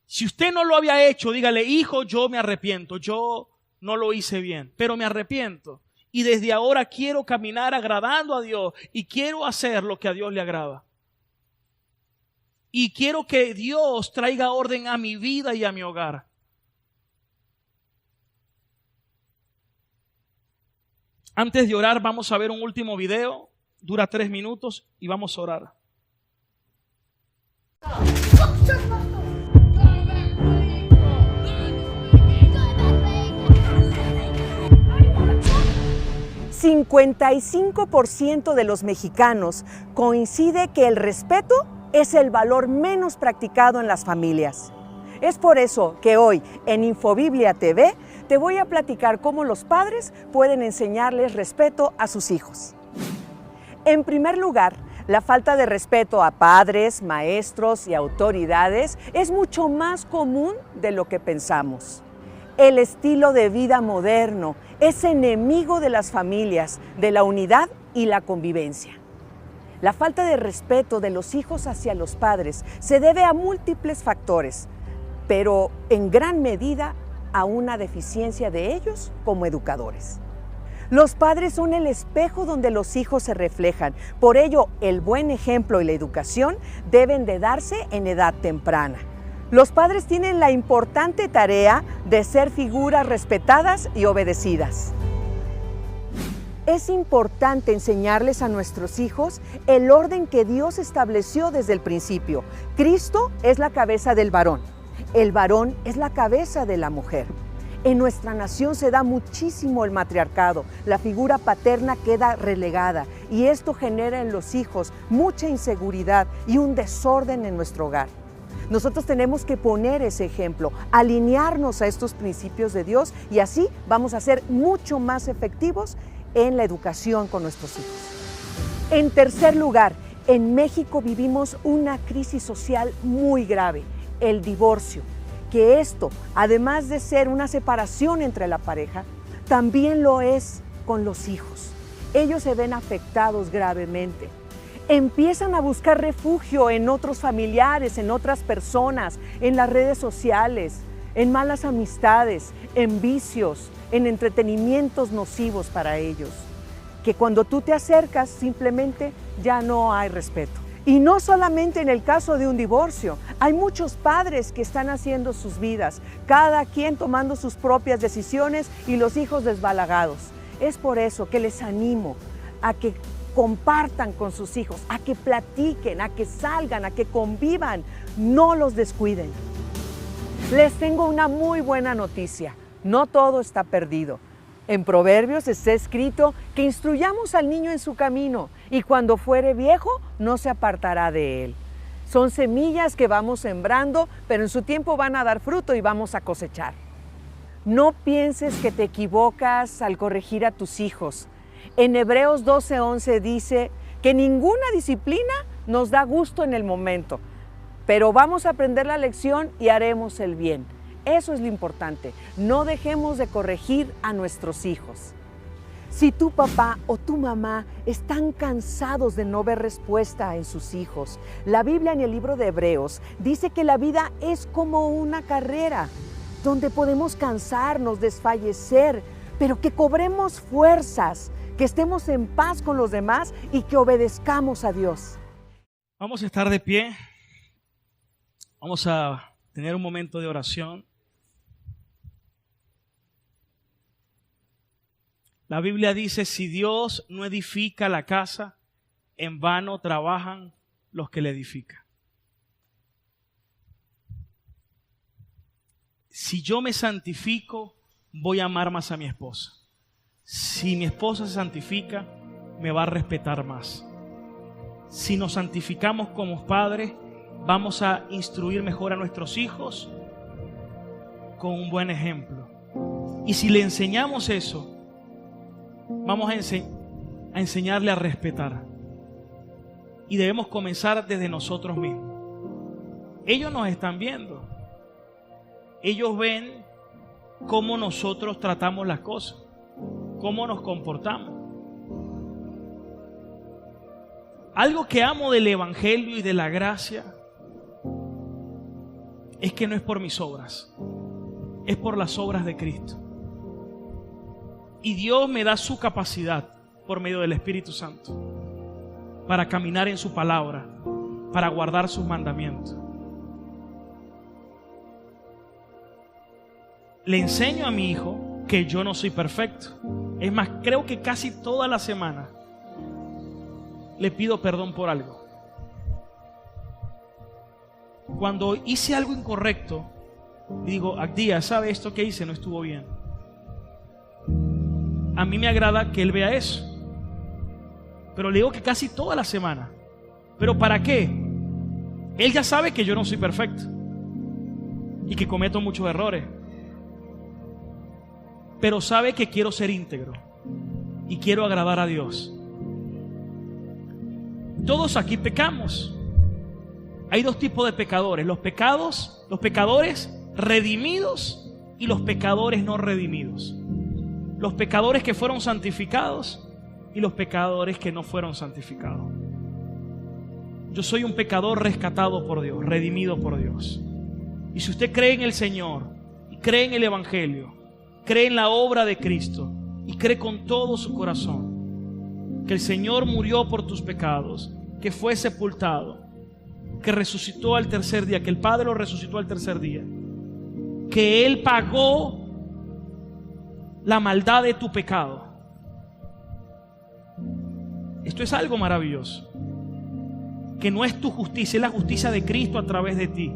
Si usted no lo había hecho, dígale: hijo, yo me arrepiento, yo no lo hice bien, pero me arrepiento. Y desde ahora quiero caminar agradando a Dios y quiero hacer lo que a Dios le agrada. Y quiero que Dios traiga orden a mi vida y a mi hogar. Antes de orar, vamos a ver un último video. Dura 3 minutos y vamos a orar. El 55% de los mexicanos coincide que el respeto es el valor menos practicado en las familias. Es por eso que hoy en Infobiblia TV te voy a platicar cómo los padres pueden enseñarles respeto a sus hijos. En primer lugar, la falta de respeto a padres, maestros y autoridades es mucho más común de lo que pensamos. El estilo de vida moderno es enemigo de las familias, de la unidad y la convivencia. La falta de respeto de los hijos hacia los padres se debe a múltiples factores, pero en gran medida a una deficiencia de ellos como educadores. Los padres son el espejo donde los hijos se reflejan. Por ello, el buen ejemplo y la educación deben de darse en edad temprana. Los padres tienen la importante tarea de ser figuras respetadas y obedecidas. Es importante enseñarles a nuestros hijos el orden que Dios estableció desde el principio. Cristo es la cabeza del varón. El varón es la cabeza de la mujer. En nuestra nación se da muchísimo el matriarcado. La figura paterna queda relegada y esto genera en los hijos mucha inseguridad y un desorden en nuestro hogar. Nosotros tenemos que poner ese ejemplo, alinearnos a estos principios de Dios y así vamos a ser mucho más efectivos en la educación con nuestros hijos. En tercer lugar, en México vivimos una crisis social muy grave, el divorcio. Que esto, además de ser una separación entre la pareja, también lo es con los hijos. Ellos se ven afectados gravemente. Empiezan a buscar refugio en otros familiares, en otras personas, en las redes sociales, en malas amistades, en vicios, en entretenimientos nocivos para ellos. Que cuando tú te acercas simplemente ya no hay respeto. Y no solamente en el caso de un divorcio, hay muchos padres que están haciendo sus vidas, cada quien tomando sus propias decisiones y los hijos desbalagados. Es por eso que les animo a que compartan con sus hijos, a que platiquen, a que salgan, a que convivan, no los descuiden. Les tengo una muy buena noticia, no todo está perdido. En Proverbios está escrito que instruyamos al niño en su camino y cuando fuere viejo no se apartará de él. Son semillas que vamos sembrando, pero en su tiempo van a dar fruto y vamos a cosechar. No pienses que te equivocas al corregir a tus hijos. En Hebreos 12:11 dice que ninguna disciplina nos da gusto en el momento, pero vamos a aprender la lección y haremos el bien. Eso es lo importante. No dejemos de corregir a nuestros hijos. Si tu papá o tu mamá están cansados de no ver respuesta en sus hijos, la Biblia en el libro de Hebreos dice que la vida es como una carrera, donde podemos cansarnos, desfallecer, pero que cobremos fuerzas, que estemos en paz con los demás y que obedezcamos a Dios. Vamos a estar de pie. Vamos a tener un momento de oración. La Biblia dice, si Dios no edifica la casa, en vano trabajan los que la edifican. Si yo me santifico, voy a amar más a mi esposa. Si mi esposa se santifica, me va a respetar más. Si nos santificamos como padres, vamos a instruir mejor a nuestros hijos con un buen ejemplo. Y si le enseñamos eso, vamos a enseñarle a respetar. Y debemos comenzar desde nosotros mismos. Ellos nos están viendo. Ellos ven cómo nosotros tratamos las cosas, cómo nos comportamos. Algo que amo del Evangelio y de la gracia es que no es por mis obras, es por las obras de Cristo. Y Dios me da su capacidad por medio del Espíritu Santo para caminar en su palabra, para guardar sus mandamientos. Le enseño a mi hijo que yo no soy perfecto. Es más, creo que casi toda la semana le pido perdón por algo. Cuando hice algo incorrecto, digo, Agdía, ¿sabe esto que hice? No estuvo bien. A mí me agrada que él vea eso. Pero le digo que casi toda la semana. ¿Pero para qué? Él ya sabe que yo no soy perfecto y que cometo muchos errores. Pero sabe que quiero ser íntegro y quiero agradar a Dios. Todos aquí pecamos. Hay dos tipos de pecadores: los pecadores redimidos y los pecadores no redimidos. Los pecadores que fueron santificados y los pecadores que no fueron santificados. Yo soy un pecador rescatado por Dios, redimido por Dios. Y si usted cree en el Señor y cree en el Evangelio, cree en la obra de Cristo y cree con todo su corazón que el Señor murió por tus pecados, que fue sepultado, que resucitó al tercer día, que el Padre lo resucitó al tercer día, que Él pagó la maldad de tu pecado. Esto es algo maravilloso, que no es tu justicia, es la justicia de Cristo a través de ti.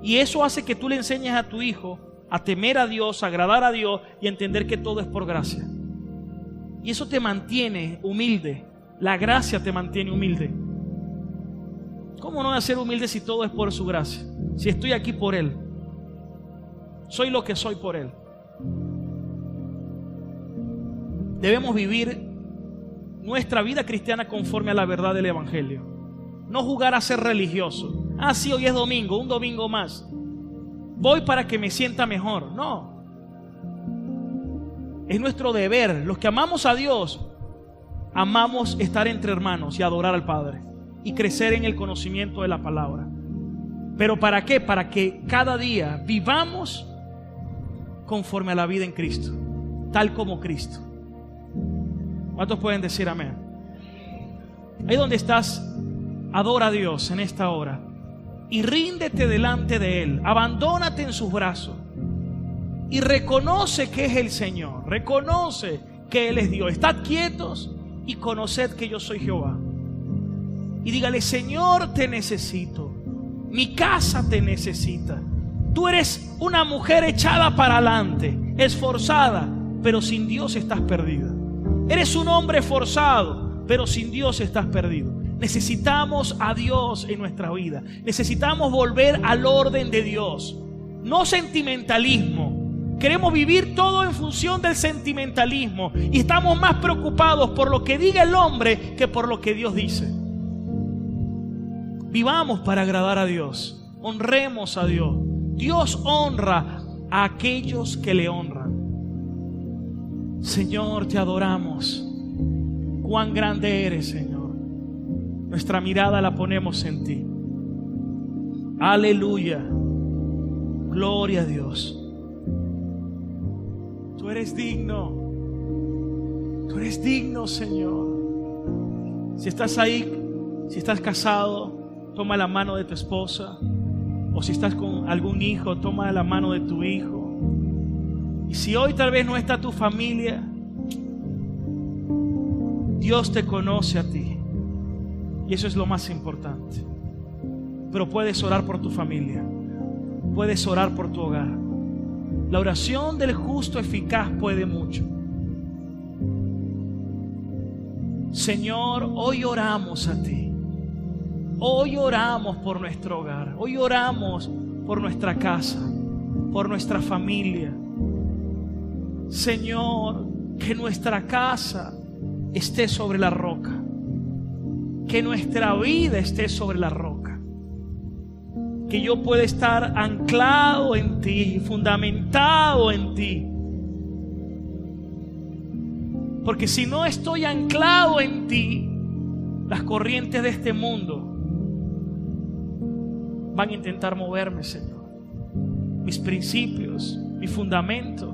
Y eso hace que tú le enseñes a tu hijo a temer a Dios, a agradar a Dios y a entender que todo es por gracia. Y eso te mantiene humilde. La gracia te mantiene humilde. ¿Cómo no voy a ser humilde si todo es por su gracia? Si estoy aquí por Él. Soy lo que soy por Él. Debemos vivir nuestra vida cristiana conforme a la verdad del Evangelio. No jugar a ser religioso. Ah, sí, hoy es domingo, un domingo más. Voy para que me sienta mejor. No. Es nuestro deber. Los que amamos a Dios, amamos estar entre hermanos y adorar al Padre y crecer en el conocimiento de la palabra. ¿Pero para qué? Para que cada día vivamos conforme a la vida en Cristo, tal como Cristo. ¿Cuántos pueden decir amén? Ahí donde estás, adora a Dios en esta hora y ríndete delante de Él. Abandónate en sus brazos y reconoce que es el Señor. Reconoce que Él es Dios. Estad quietos y conoced que yo soy Jehová. Y dígale: Señor, te necesito. Mi casa te necesita. Tú eres una mujer echada para adelante, esforzada, pero sin Dios estás perdida. Eres un hombre forzado, pero sin Dios estás perdido. Necesitamos a Dios en nuestra vida. Necesitamos volver al orden de Dios. No sentimentalismo. Queremos vivir todo en función del sentimentalismo y estamos más preocupados por lo que diga el hombre que por lo que Dios dice. Vivamos para agradar a Dios. Honremos a Dios. Dios honra a aquellos que le honran. Señor, te adoramos. Cuán grande eres, Señor. Nuestra mirada la ponemos en ti. Aleluya. Gloria a Dios. Tú eres digno. Tú eres digno, Señor. Si estás ahí, si estás casado, toma la mano de tu esposa. O si estás con algún hijo, toma la mano de tu hijo. Y si hoy tal vez no está tu familia, Dios te conoce a ti. Y eso es lo más importante. Pero puedes orar por tu familia. Puedes orar por tu hogar. La oración del justo eficaz puede mucho. Señor, hoy oramos a ti. Hoy oramos por nuestro hogar. Hoy oramos por nuestra casa, por nuestra familia. Señor, que nuestra casa esté sobre la roca, que nuestra vida esté sobre la roca, que yo pueda estar anclado en ti, fundamentado en ti. Porque si no estoy anclado en ti, las corrientes de este mundo van a intentar moverme, Señor. Mis principios, mi fundamento.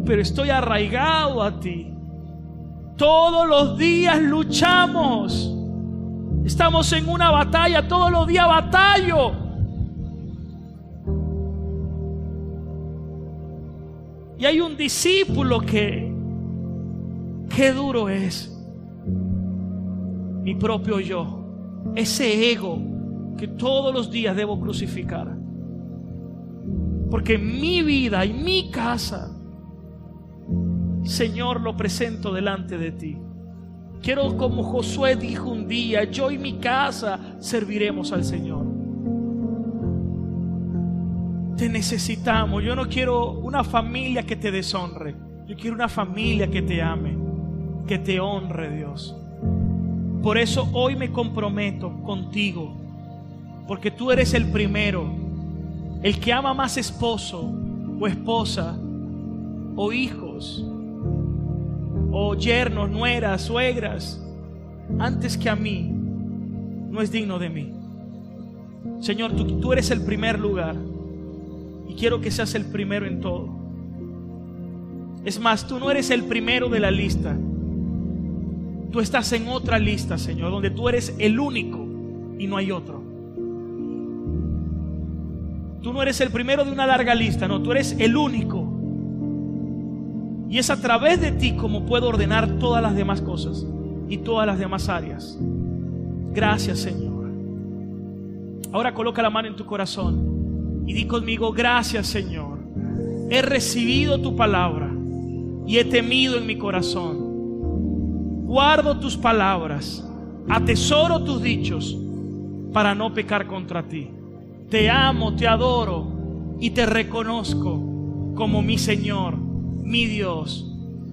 Pero estoy arraigado a ti. Todos los días luchamos. Estamos en una batalla, todos los días batallo. Y hay un discípulo que, qué duro es. Mi propio yo, ese ego que todos los días debo crucificar. Porque mi vida y mi casa, Señor, lo presento delante de ti. Quiero, como Josué dijo un día, yo y mi casa serviremos al Señor. Te necesitamos. Yo no quiero una familia que te deshonre. Yo quiero una familia que te ame, que te honre, Dios. Por eso hoy me comprometo contigo, porque tú eres el primero, el que ama más esposo o esposa o hijos o yernos, nueras, suegras, antes que a mí, no es digno de mí. Señor, tú eres el primer lugar y quiero que seas el primero en todo. Es más, tú no eres el primero de la lista. Tú estás en otra lista, Señor, donde tú eres el único y no hay otro. Tú no eres el primero de una larga lista, no, tú eres el único. Y es a través de ti como puedo ordenar todas las demás cosas y todas las demás áreas. Gracias, Señor. Ahora coloca la mano en tu corazón y di conmigo: gracias, Señor. He recibido tu palabra y he temido en mi corazón. Guardo tus palabras, atesoro tus dichos para no pecar contra ti. Te amo, te adoro y te reconozco como mi Señor, mi Dios,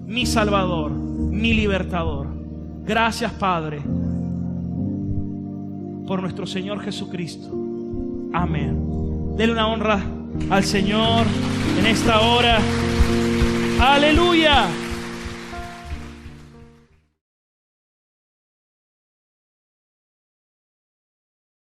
mi Salvador, mi Libertador. Gracias, Padre, por nuestro Señor Jesucristo. Amén. Dele una honra al Señor en esta hora.